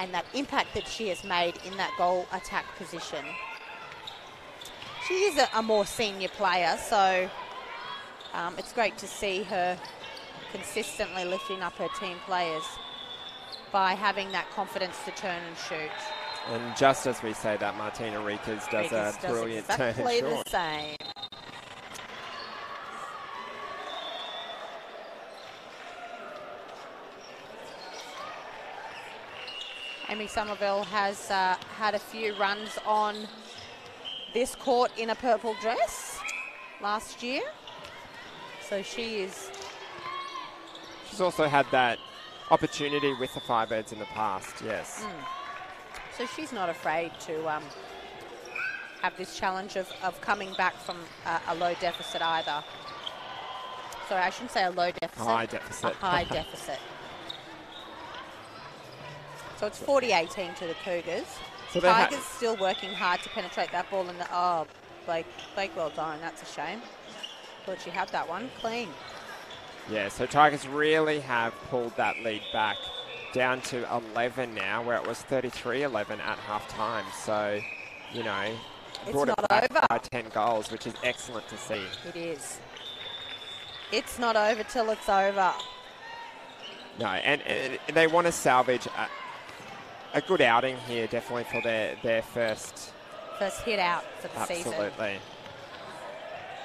and that impact that she has made in that goal attack position. She is a more senior player, so it's great to see her consistently lifting up her team players by having that confidence to turn and shoot. And just as we say that, Martina Reekers does a brilliant turn and shoot. Exactly the same. Amy Somerville has had a few runs on this court in a purple dress last year. So she's also had that opportunity with the Firebirds in the past, yes. So she's not afraid to have this challenge of coming back from a low deficit either. Sorry, I shouldn't say a low deficit. High deficit. A high deficit. So it's 40-18 to the Cougars. So Tigers still working hard to penetrate that ball. Blake, well done. That's a shame. Thought she had that one clean. Yeah, so Tigers really have pulled that lead back down to 11 now, where it was 33-11 at half-time. So, brought it back by 10 goals, which is excellent to see. It is. It's not over till it's over. No, and they want to salvage a good outing here, definitely for their first first hit out for the season. Absolutely.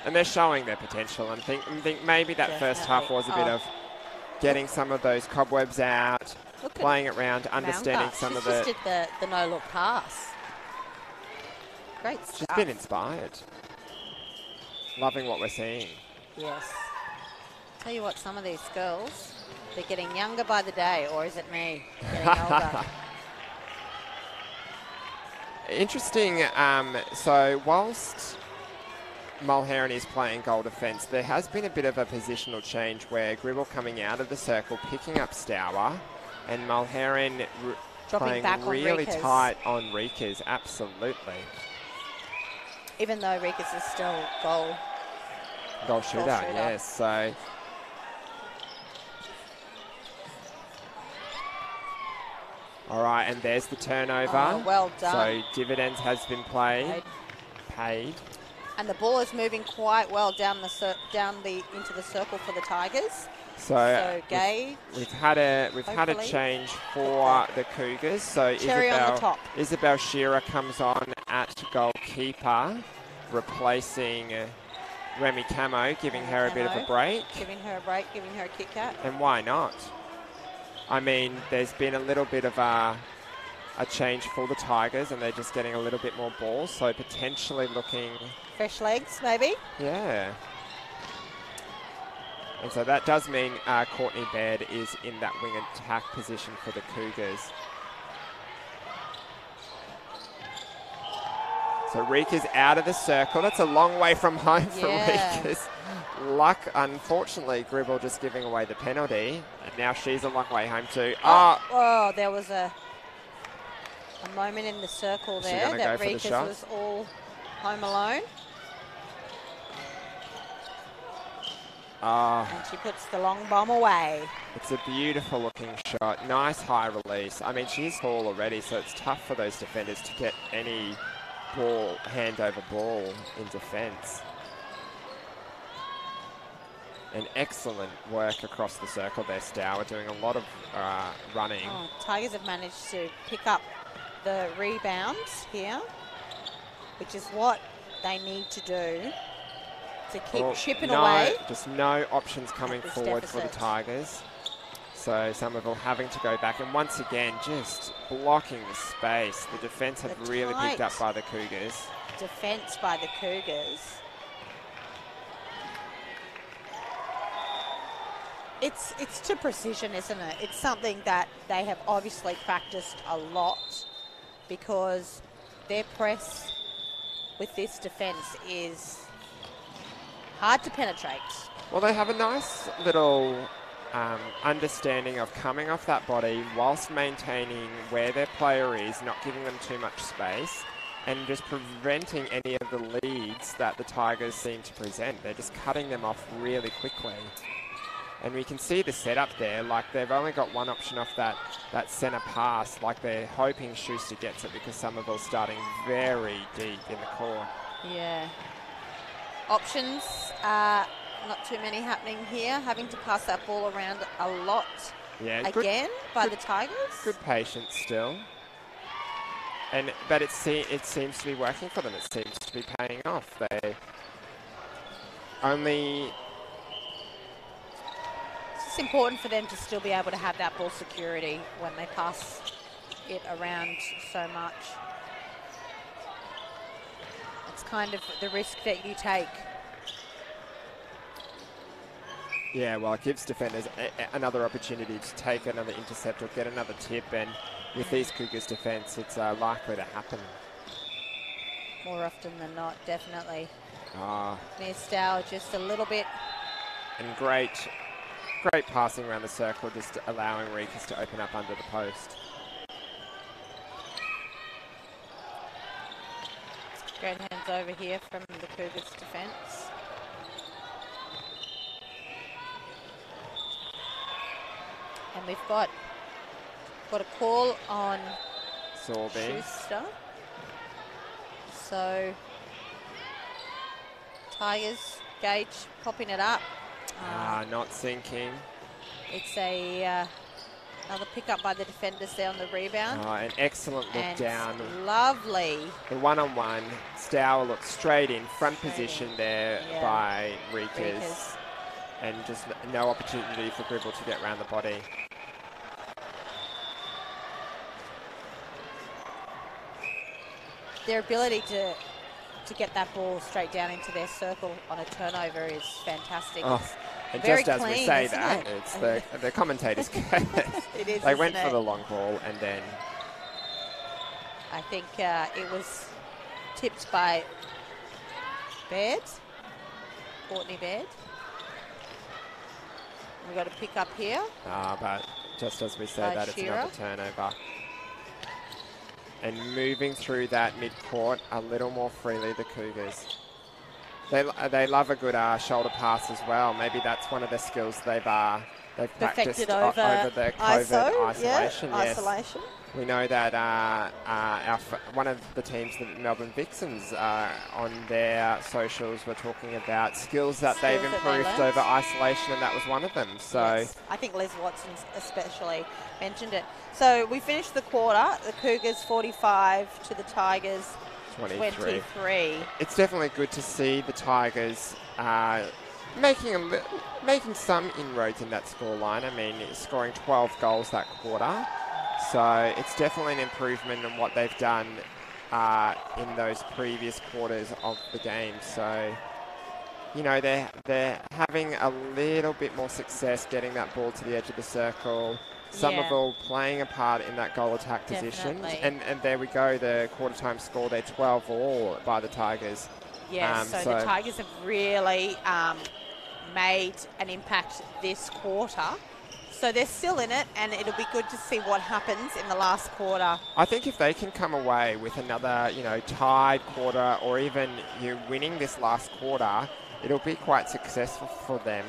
And they're showing their potential. And think maybe that first half was a bit of getting some of those cobwebs out, playing it round, understanding some of the... She's just did the no-look pass. Great stuff. She's been inspired. Loving what we're seeing. Yes. Tell you what, some of these girls, they're getting younger by the day, or is it me getting older? Interesting. So whilst Mulherron is playing goal defence, there has been a bit of a positional change where Gribble coming out of the circle, picking up Stour, and Mulherron playing really tight on Rikas. Absolutely. Even though Rikas is still goal shooter, yes. So all right, and there's the turnover. Oh, well done. So dividends has been paid. And the ball is moving quite well down into the circle for the Tigers. So Gage. We've had a change for the Cougars. So Cherry on the top. Isabel Shearer comes on at goalkeeper, replacing Remy Camo, giving her a bit of a break. Giving her a kick out. And why not? I mean, there's been a little bit of a change for the Tigers, and they're just getting a little bit more ball, so potentially looking... Fresh legs, maybe? Yeah. And so that does mean Courtney Baird is in that wing attack position for the Cougars. So Rika's out of the circle. That's a long way from home for Rika's. Luck, unfortunately, Gribble just giving away the penalty. And now she's a long way home too. Oh, there was a moment in the circle there that Rika's was all home alone. And she puts the long bomb away. It's a beautiful looking shot. Nice high release. I mean, she's tall already, so it's tough for those defenders to get any hand over ball in defence. And excellent work across the circle there, Stour, doing a lot of running. Tigers have managed to pick up the rebounds here, which is what they need to do to keep chipping away. Just no options coming forward for the Tigers. So Somerville having to go back. And once again, just blocking the space. The defence have really picked up by the Cougars. Defence by the Cougars. It's to precision, isn't it? It's something that they have obviously practiced a lot, because their press with this defence is hard to penetrate. Well, they have a nice little understanding of coming off that body whilst maintaining where their player is, not giving them too much space, and just preventing any of the leads that the Tigers seem to present. They're just cutting them off really quickly. And we can see the setup there, like they've only got one option off that centre pass, like they're hoping Schuster gets it, because Somerville's starting very deep in the court. Yeah. Options, not too many happening here, having to pass that ball around a lot by the Tigers. Good patience still. But it seems to be working for them. It seems to be paying off. It's important for them to still be able to have that ball security when they pass it around so much. It's kind of the risk that you take. Yeah, well, it gives defenders another opportunity to take another intercept or get another tip, and with these Cougars defence, it's likely to happen. More often than not, definitely. Near Stour just a little bit. And great passing around the circle, just allowing Rikas to open up under the post. Great hands over here from the Cougars defence. And we've got a call on Schuster. So Tigers, Gage popping it up. Not sinking. It's a Another pick up by the defenders there on the rebound. Oh, an excellent look and down. Lovely. The one-on-one. Stour looks straight in, front position there by Rikas. And just no opportunity for Gribble to get around the body. Their ability to get that ball straight down into their circle on a turnover is fantastic. Oh, and just as we say that, it's the commentators. It is. They went for the long ball and then. I think it was tipped by Baird, Courtney Baird. We've got a pick up here. But just as we say that, it's another turnover. And moving through that mid-court a little more freely, the Cougars. They love a good shoulder pass as well. Maybe that's one of the skills they've practiced over the COVID isolation. Yeah, isolation. We know that one of the teams, the Melbourne Vixens, on their socials were talking about skills that they've improved over isolation, and that was one of them. So yes, I think Les Watson especially mentioned it. So we finished the quarter. The Cougars 45 to the Tigers 23. It's definitely good to see the Tigers making some inroads in that scoreline. I mean, scoring 12 goals that quarter. So it's definitely an improvement in what they've done in those previous quarters of the game. So, you know, they're having a little bit more success getting that ball to the edge of the circle. Somerville playing a part in that goal attack position. And there we go, the quarter time score there, 12-all by the Tigers. Yeah, so the Tigers have really made an impact this quarter. So they're still in it, and it'll be good to see what happens in the last quarter. I think if they can come away with another, tied quarter, or even winning this last quarter, it'll be quite successful for them.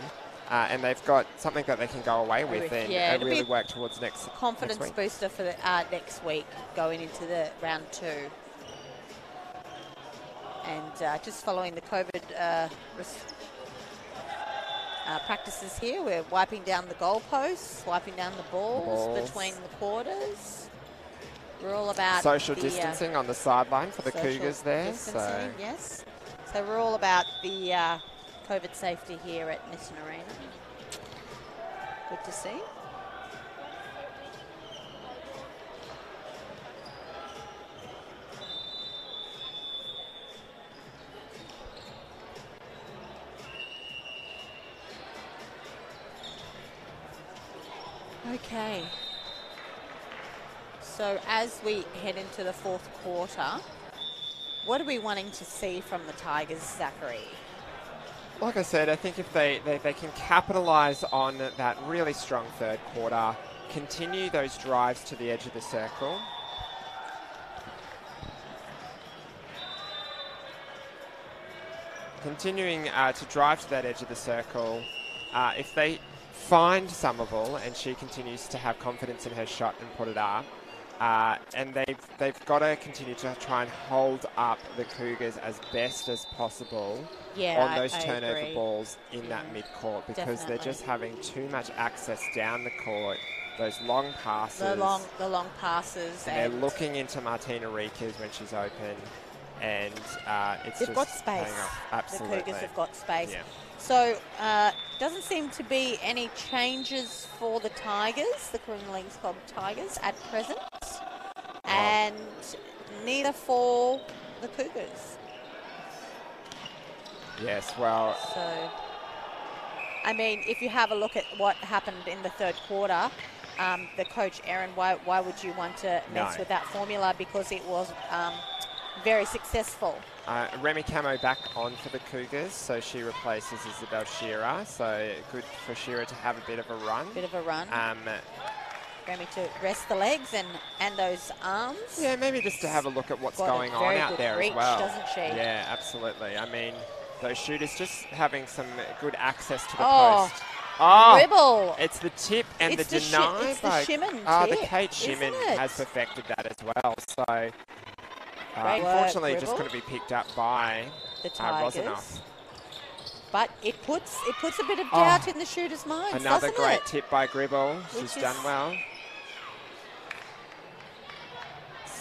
And they've got something that they can go away with and really work towards next confidence week. Booster for the next week going into the round 2. And just following the COVID practices here, we're wiping down the goalposts, wiping down the balls between the quarters. We're all about social distancing on the sideline for the Cougars there. Yes. So we're all about the COVID safety here at Nissan Arena. Good to see. Okay. So as we head into the fourth quarter, what are we wanting to see from the Tigers, Zachary? Like I said, I think if they can capitalise on that really strong third quarter, continue those drives to the edge of the circle. Continuing to drive to that edge of the circle, if they find Somerville and she continues to have confidence in her shot and put it up, and they've got to continue to try and hold up the Cougars as best as possible on those turnover balls in that mid-court, because they're just having too much access down the court, those long passes. The long passes. And they're looking into Martina Rikas when she's open, and they've got space. Absolutely. The Cougars have got space. Yeah. So, doesn't seem to be any changes for the Tigers, the Carina Leagues Club Tigers at present, and neither for the Cougars. Yes, well. So, I mean, if you have a look at what happened in the third quarter, the coach, Erin, why would you want to mess with that formula? Because it was very successful. Remy Camo back on for the Cougars, so she replaces Isabel Shearer. So good for Shearer to have a bit of a run. Remy to rest the legs and those arms. Yeah, maybe just to have a look at what's going on out there reach, as well. Doesn't she? Yeah, absolutely. I mean, those shooters just having some good access to the post. Dribble. It's the tip and the deny. It's the Shimon tip, the Kate Shimon has perfected that as well. So unfortunately, it just couldn't be picked up by the Tigers. Rosenoff. But it puts a bit of doubt in the shooter's minds. Another great it? tip by Gribble. She's done well.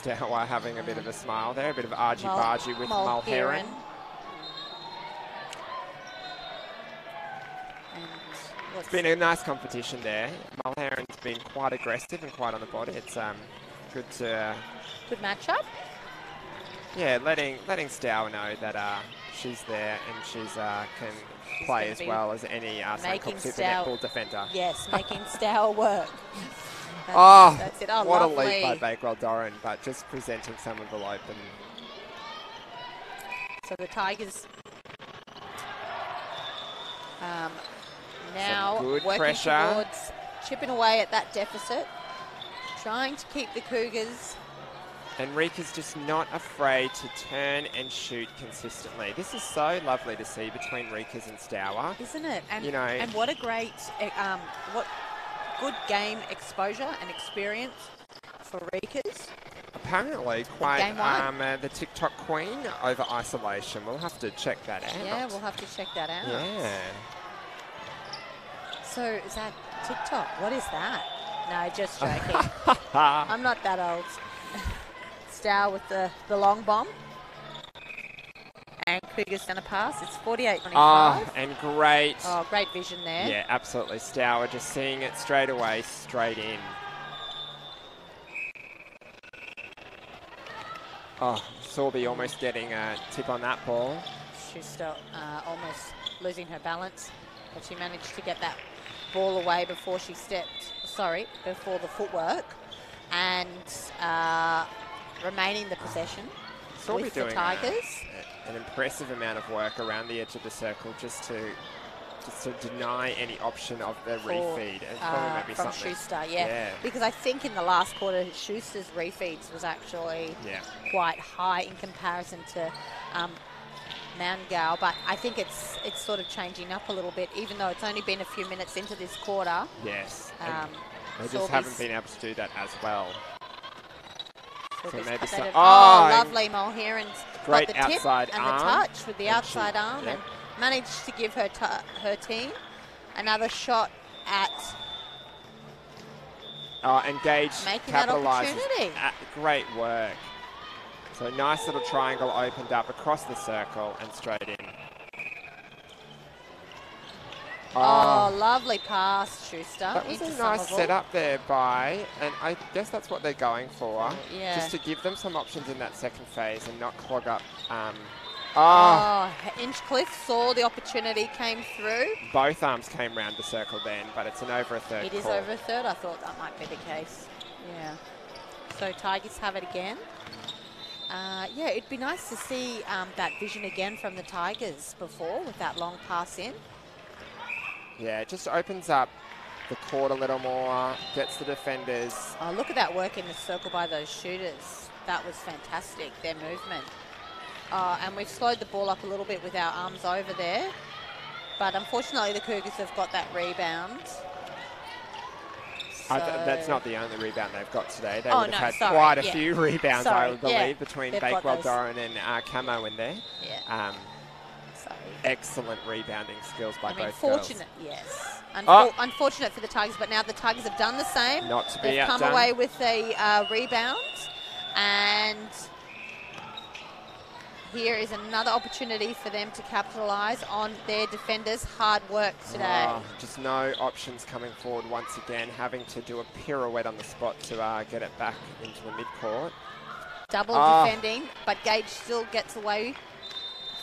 Stour having a bit of a smile there, a bit of argy-bargy with Mulheron. It's been a nice competition there. Mulheron's been quite aggressive and quite on the body. It's good to... Good matchup. Yeah, letting Stour know that she's there and she's can play as well as any St Kilda Super netball defender. Yes, making Stour work. That's it. Oh, what lovely. a leap by Bakewell Doran, but just presenting some of the open. So the Tigers now working pressure towards chipping away at that deficit, trying to keep the Cougars. And Rika's just not afraid to turn and shoot consistently. This is so lovely to see between Rika's and Stour. Isn't it? And, you know, and what a great, what good game exposure and experience for Rika's. Apparently quite the TikTok queen over isolation. We'll have to check that out. Yeah, we'll have to check that out. Yeah. So is that TikTok? What is that? No, just joking. I'm not that old. Stour with the long bomb. And Cougars going to pass. It's 48-25. Oh, and great. Oh, great vision there. Yeah, absolutely. Stour just seeing it straight away, straight in. Oh, Sorby almost getting a tip on that ball. She's still almost losing her balance, but she managed to get that ball away before she before the footwork, and remaining the possession with the Tigers. An impressive amount of work around the edge of the circle just to deny any option of the refeed. And maybe from something. Schuster, yeah. Because I think in the last quarter, Schuster's refeeds was actually quite high in comparison to Mangau, but I think it's sort of changing up a little bit, even though it's only been a few minutes into this quarter. Yes. They just haven't been able to do that as well. So maybe lovely. Mulheron's great got the tip outside and arm. the touch with the outside arm, and managed to give her team another shot at engaged, making that opportunity. Great work. So nice little triangle opened up across the circle and straight in. Oh, lovely pass, Schuster. That was a nice setup there and I guess that's what they're going for. Yeah. Just to give them some options in that second phase and not clog up. Inchcliffe saw the opportunity, came through. Both arms came round the circle then, but it's an over a third. It is over a third. I thought that might be the case. Yeah. So Tigers have it again. It'd be nice to see that vision again from the Tigers before with that long pass in. Yeah, it just opens up the court a little more, gets the defenders. Oh, look at that work in the circle by those shooters. That was fantastic, their movement. And we've slowed the ball up a little bit with our arms over there. But unfortunately, the Cougars have got that rebound. So that's not the only rebound they've got today. They would have had quite a few rebounds, I would believe, between Bakewell Doran and Camo in there. Yeah. Excellent rebounding skills by both fortunate, girls. Yes. Unfortunate for the Tigers, but now the Tigers have done the same. Not to be They've outdone. come away with a rebound, and here is another opportunity for them to capitalise on their defenders' hard work today. Just no options coming forward once again, having to do a pirouette on the spot to get it back into the midcourt. Double defending, but Gage still gets away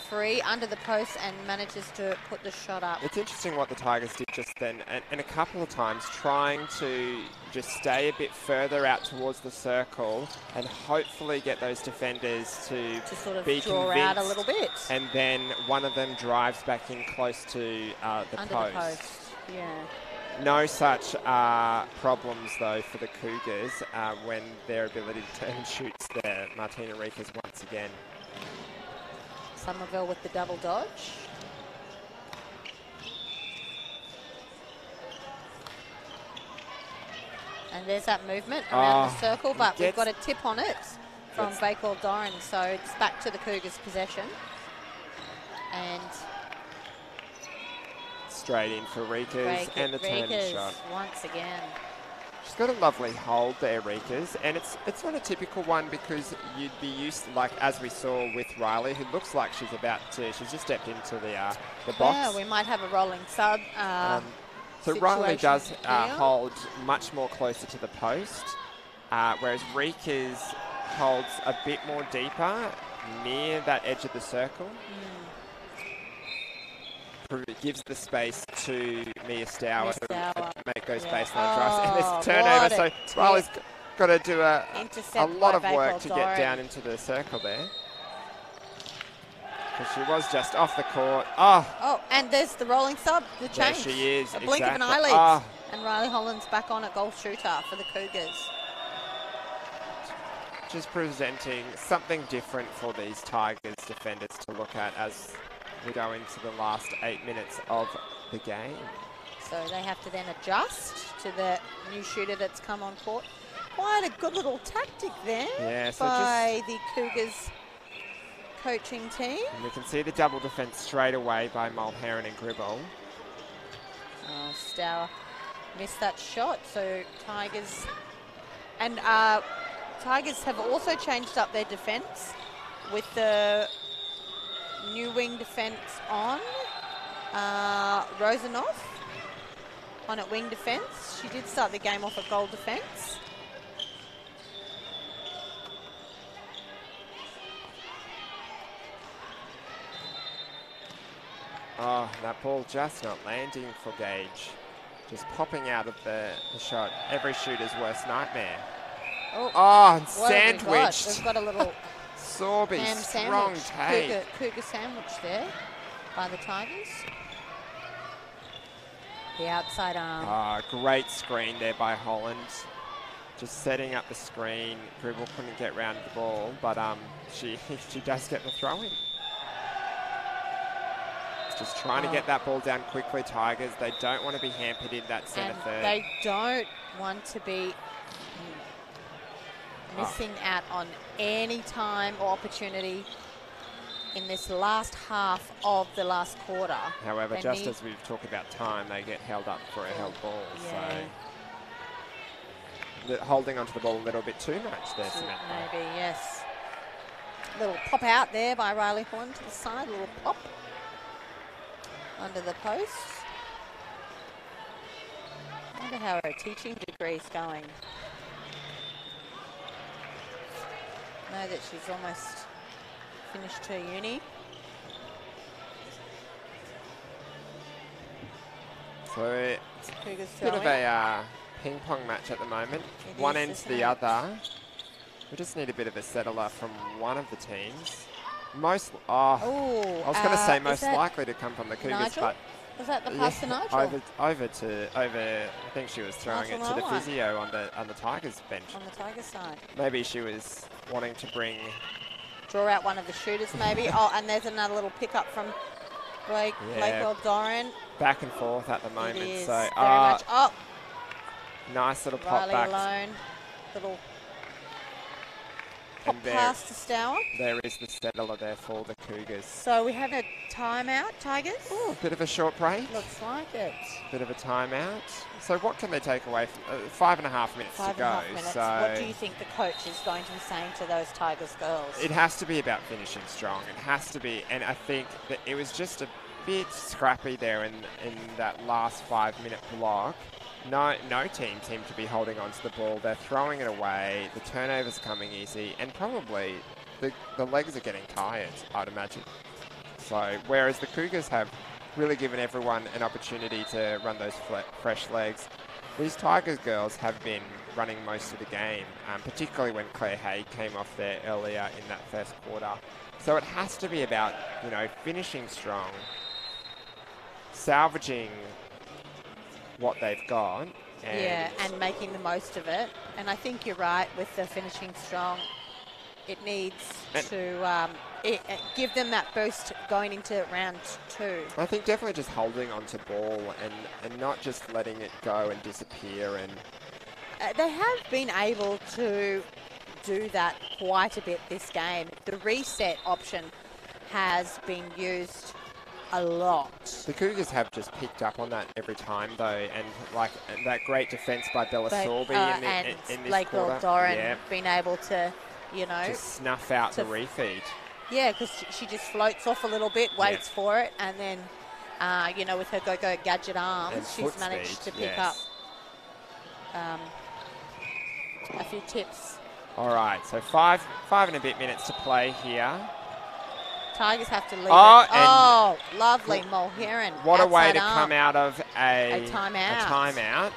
free under the post and manages to put the shot up. It's interesting what the Tigers did just then, and a couple of times trying to just stay a bit further out towards the circle and hopefully get those defenders to sort of be draw convinced, out a little bit. And then one of them drives back in close to the under post. The post. Yeah. No such problems, though, for the Cougars when their ability to turn and shoots there. Martina Rikas once again. Somerville with the double dodge. And there's that movement around the circle, but we've got a tip on it from Bakewell Doran, so it's back to the Cougars' possession. And straight in for Rikas and the turn shot. Once again. She's got a lovely hold there, Rika's, and it's not a typical one because you'd be used to, like as we saw with Riley, who looks like she's just stepped into the box. Yeah, we might have a rolling sub. So Riley does hold much more closer to the post, whereas Rika's holds a bit more deeper near that edge of the circle. It gives the space to Mia Stour to make those baseline drives. And there's turnover, so Riley's got to do a lot of work to get down into the circle there. Because she was just off the court. Oh, and there's the rolling sub, the change. There she is, a blink of an eyelid. And Riley Holland's back on at goal shooter for the Cougars. Just presenting something different for these Tigers defenders to look at as we go into the last 8 minutes of the game. So they have to then adjust to the new shooter that's come on court. Quite a good little tactic there by the Cougars coaching team. And we can see the double defence straight away by Mulherron and Gribble. Oh, Stour missed that shot. So Tigers have also changed up their defence with the new wing defence on. Rosanoff on at wing defence. She did start the game off at goal defence. Oh, that ball just not landing for Gage. Just popping out of the shot. Every shooter's worst nightmare. And sandwiched. We've got a little Sorby, strong take. Cougar sandwich there by the Tigers. The outside arm. Great screen there by Holland. Just setting up the screen. Gribble couldn't get round the ball, but she does get the throw in. Just trying to get that ball down quickly, Tigers. They don't want to be hampered in that centre third. They don't want to be missing out on any time or opportunity in this last half of the last quarter. However, just as we've talked about time, they get held up for a held ball. So holding onto the ball a little bit too much there, Samantha. Maybe, yes. Little pop out there by Riley Holland to the side, little pop under the post. I wonder how her teaching degree is going. Know that she's almost finished her uni. So it's a bit of a ping pong match at the moment. One end to the other. We just need a bit of a settler from one of the teams. I was going to say most likely to come from the Cougars, Nigel? but was that the pass to Nigel? Over. I think she was throwing it to the physio on the Tigers bench. On the Tigers side. Maybe she was wanting to draw out one of the shooters, maybe. And there's another little pickup from Blakewell Doran. Back and forth at the moment. It is so very much. Nice little pop Riley back. alone. Little pop pass to Stour. There is the settler there for the Cougars. So we have a timeout, Tigers. Oh, a bit of a short break. Looks like it. Bit of a timeout. So what can they take away from 5.5 minutes to go? 5.5 minutes. So what do you think the coach is going to be saying to those Tigers girls? It has to be about finishing strong. It has to be, and I think that it was just a bit scrappy there in that last 5-minute block. No team seemed to be holding on to the ball. They're throwing it away. The turnover's coming easy, and probably the legs are getting tired, I'd imagine. So whereas the Cougars have really given everyone an opportunity to run those fresh legs, these Tigers girls have been running most of the game, particularly when Claire Hay came off there earlier in that first quarter. So it has to be about, finishing strong, salvaging what they've got. And making the most of it. And I think you're right with the finishing strong. It needs to give them that boost going into round 2. I think definitely just holding onto ball and not just letting it go and disappear. And they have been able to do that quite a bit this game. The reset option has been used a lot. The Cougars have just picked up on that every time, though, and like that great defence by Bella Sorby in this Blake quarter. Doran being able to, you know, just snuff out the refeed. Yeah, because she just floats off a little bit, waits for it, and then, you know, with her go-go gadget arms, she's managed to pick up a few tips. All right, so five and a bit minutes to play here. Tigers have to leave it. Oh, lovely Mulheron. What a way to come out of a timeout,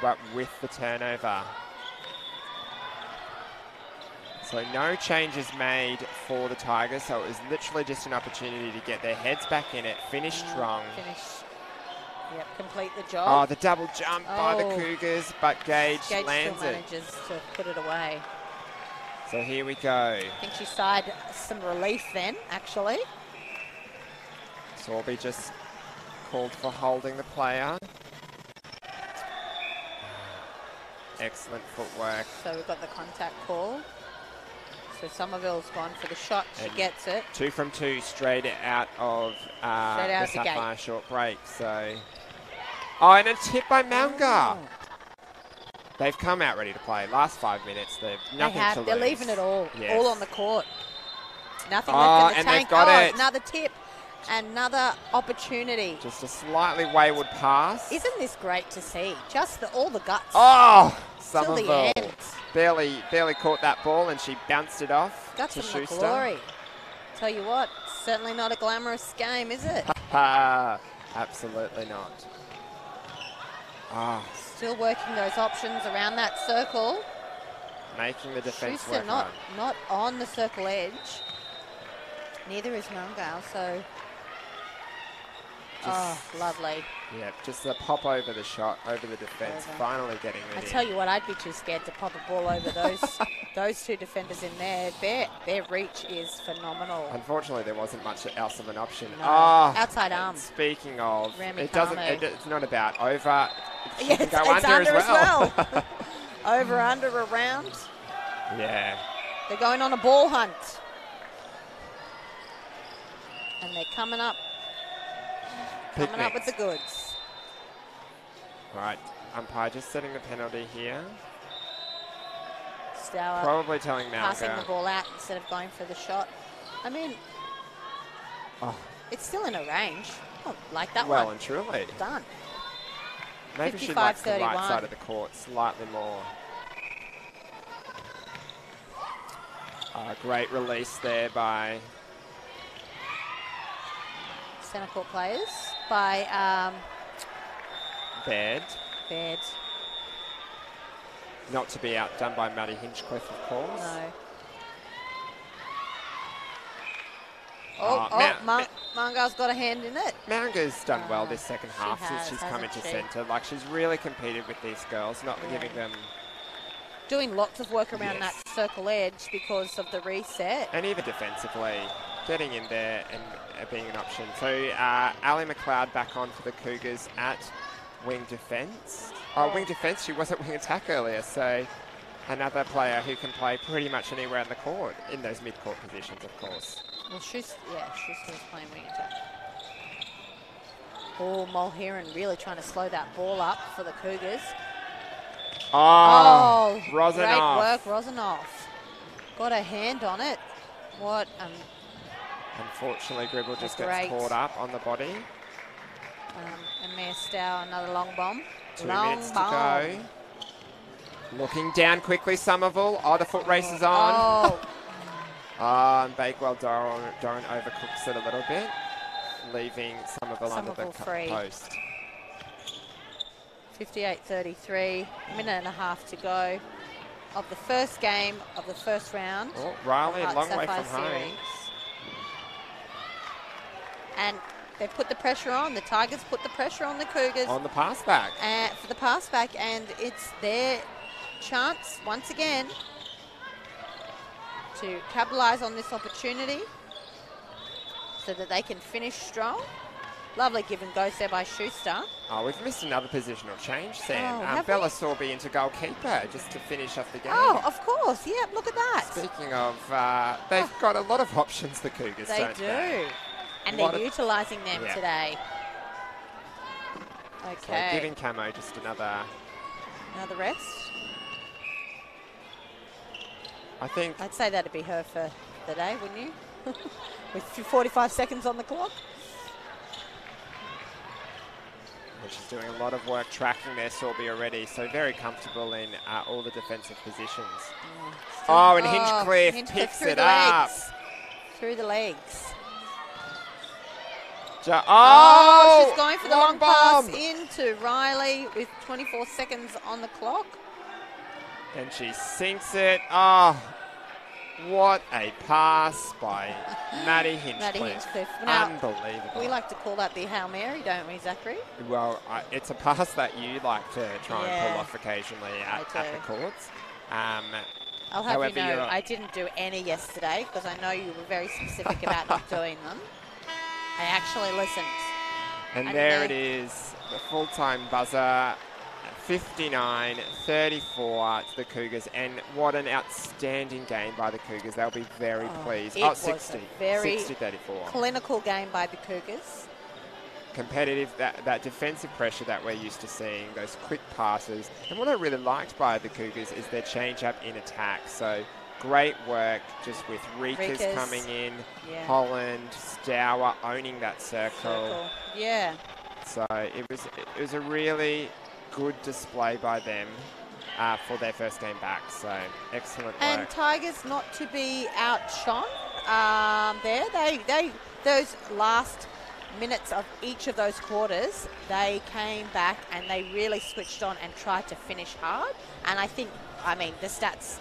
but with the turnover. So no changes made for the Tigers, so it was literally just an opportunity to get their heads back in it, finish strong. Complete the job. Oh, the double jump by the Cougars, but Gage lands still manages to put it away. So here we go. I think she sighed some relief then, actually. Sorby just called for holding the player. Excellent footwork. So we've got the contact call. So Somerville's gone for the shot. She gets it. 2 from 2 straight out of the Sapphire short break. So, and a tip by Maunger. They've come out ready to play. Last 5 minutes, they've nothing to lose. They're leaving it all on the court. Nothing left in the tank. They've got it. Another tip. Another opportunity. Just a slightly wayward pass. Isn't this great to see? Just all the guts. Oh, Somerville till the end. Barely caught that ball, and she bounced it off Guts to from Schuster. the glory. Tell you what, certainly not a glamorous game, is it? Absolutely not. Still working those options around that circle. Making the defence Schuster work not on the circle edge. Neither is Mungao, so... lovely. Yeah, just a pop over the shot, over the defence, finally getting it in. I tell you what, I'd be too scared to pop a ball over those two defenders in there. Their reach is phenomenal. Unfortunately, there wasn't much else of an option. No. Outside arm. Speaking of, Rami it's not about over. Yeah, it's under as well. Over, under, around. Yeah. They're going on a ball hunt. And they're coming up with the goods. All right, umpire just setting the penalty here. Stour probably telling Maunger. Passing the ball out instead of going for the shot. I mean, it's still in a range. Oh, like that one. Well and truly. Done. Maybe she likes the right side of the court slightly more. Great release there by... Centre court players by Baird. Baird. Not to be outdone by Maddie Hinchcliffe, of course. No. Munga's got a hand in it. Maunger's done well this second half since she's come into centre. Like, she's really competed with these girls, not giving them... Doing lots of work around that circle edge because of the reset. And even defensively, getting in there and being an option. So Ali McLeod back on for the Cougars at wing defence. Wing defence, she was at wing attack earlier, so another player who can play pretty much anywhere in the court, in those mid-court positions, of course. Well, Schuster's playing wing attack. Mulheron really trying to slow that ball up for the Cougars. Rosanoff. Great work, Rosanoff. Got a hand on it. What? Unfortunately, Gribble just gets caught up on the body. And Mia Stour, another long bomb. 2 minutes to go. Looking down quickly, Somerville. The foot race is on. And Bakewell-Doran overcooks it a little bit, leaving Somerville under the post. 58-33, a minute and a half to go of the first game of the first round. Riley, a long way from home. And they've put the pressure on. The Tigers put the pressure on the Cougars. On the pass back. For the pass back, and it's their chance once again to capitalise on this opportunity so that they can finish strong. Lovely give and go there by Schuster. We've missed another positional change, Sam. Bella Sorby into goalkeeper just to finish off the game. Of course. Yeah, look at that. Speaking of, they've got a lot of options, the Cougars, don't they? They do. And they're utilising them today. Okay. So giving Camo just another rest. I'd say that'd be her for the day, wouldn't you? With 45 seconds on the clock. And she's doing a lot of work tracking their Sorby already, so very comfortable in all the defensive positions. And Hinchcliffe picks it up. Through the legs. She's going for the long pass into Riley with 24 seconds on the clock. And she sinks it. Oh, what a pass by Maddie Hinchcliffe. Now, unbelievable. We like to call that the Hail Mary, don't we, Zachary? Well, it's a pass that you like to try and pull off occasionally at the courts. I'll have you know, I didn't do any yesterday because I know you were very specific about not doing them. I actually listened. And there it is, the full-time buzzer, 59-34 to the Cougars. And what an outstanding game by the Cougars. They'll be very pleased. It was 60-34. Clinical game by the Cougars. Competitive, that defensive pressure that we're used to seeing, those quick passes. And what I really liked by the Cougars is their change-up in attack. So great work just with Rikas coming in, Holland, Stour owning that circle. Yeah. So it was a really good display by them for their first game back. So excellent work. And Tigers not to be outshone there. Those last minutes of each of those quarters, they came back and they really switched on and tried to finish hard. And I think, the stats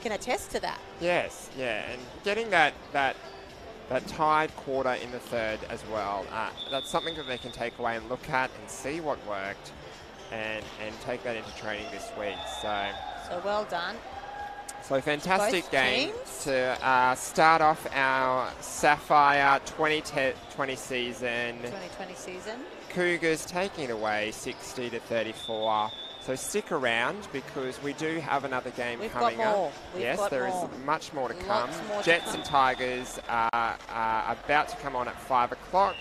can attest to that. Yes, and getting that tied quarter in the third as well, that's something that they can take away and look at and see what worked and take that into training this week. So well done. So fantastic game to start off our Sapphire 2020 season. Cougars taking it away 60-34. So stick around because we do have another game coming up. There is much more to come. Jets and Tigers are about to come on at 5 o'clock,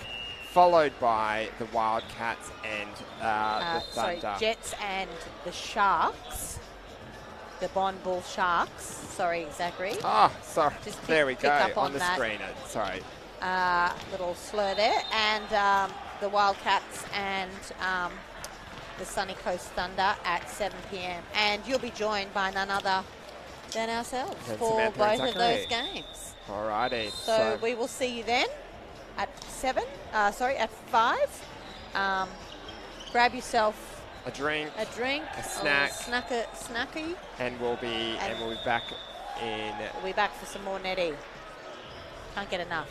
followed by the Wildcats and the Thunder. Jets and the Sharks. The Bond Bull Sharks. Sorry, Zachary. Sorry. There we go on the screen. Sorry. Little slur there. And the Wildcats and the Sunny Coast Thunder at 7 p.m. And you'll be joined by none other than ourselves for both of those games. Alrighty. So we will see you then at 5. Grab yourself a drink, a snacky, and we'll be back We'll be back for some more Netty. Can't get enough.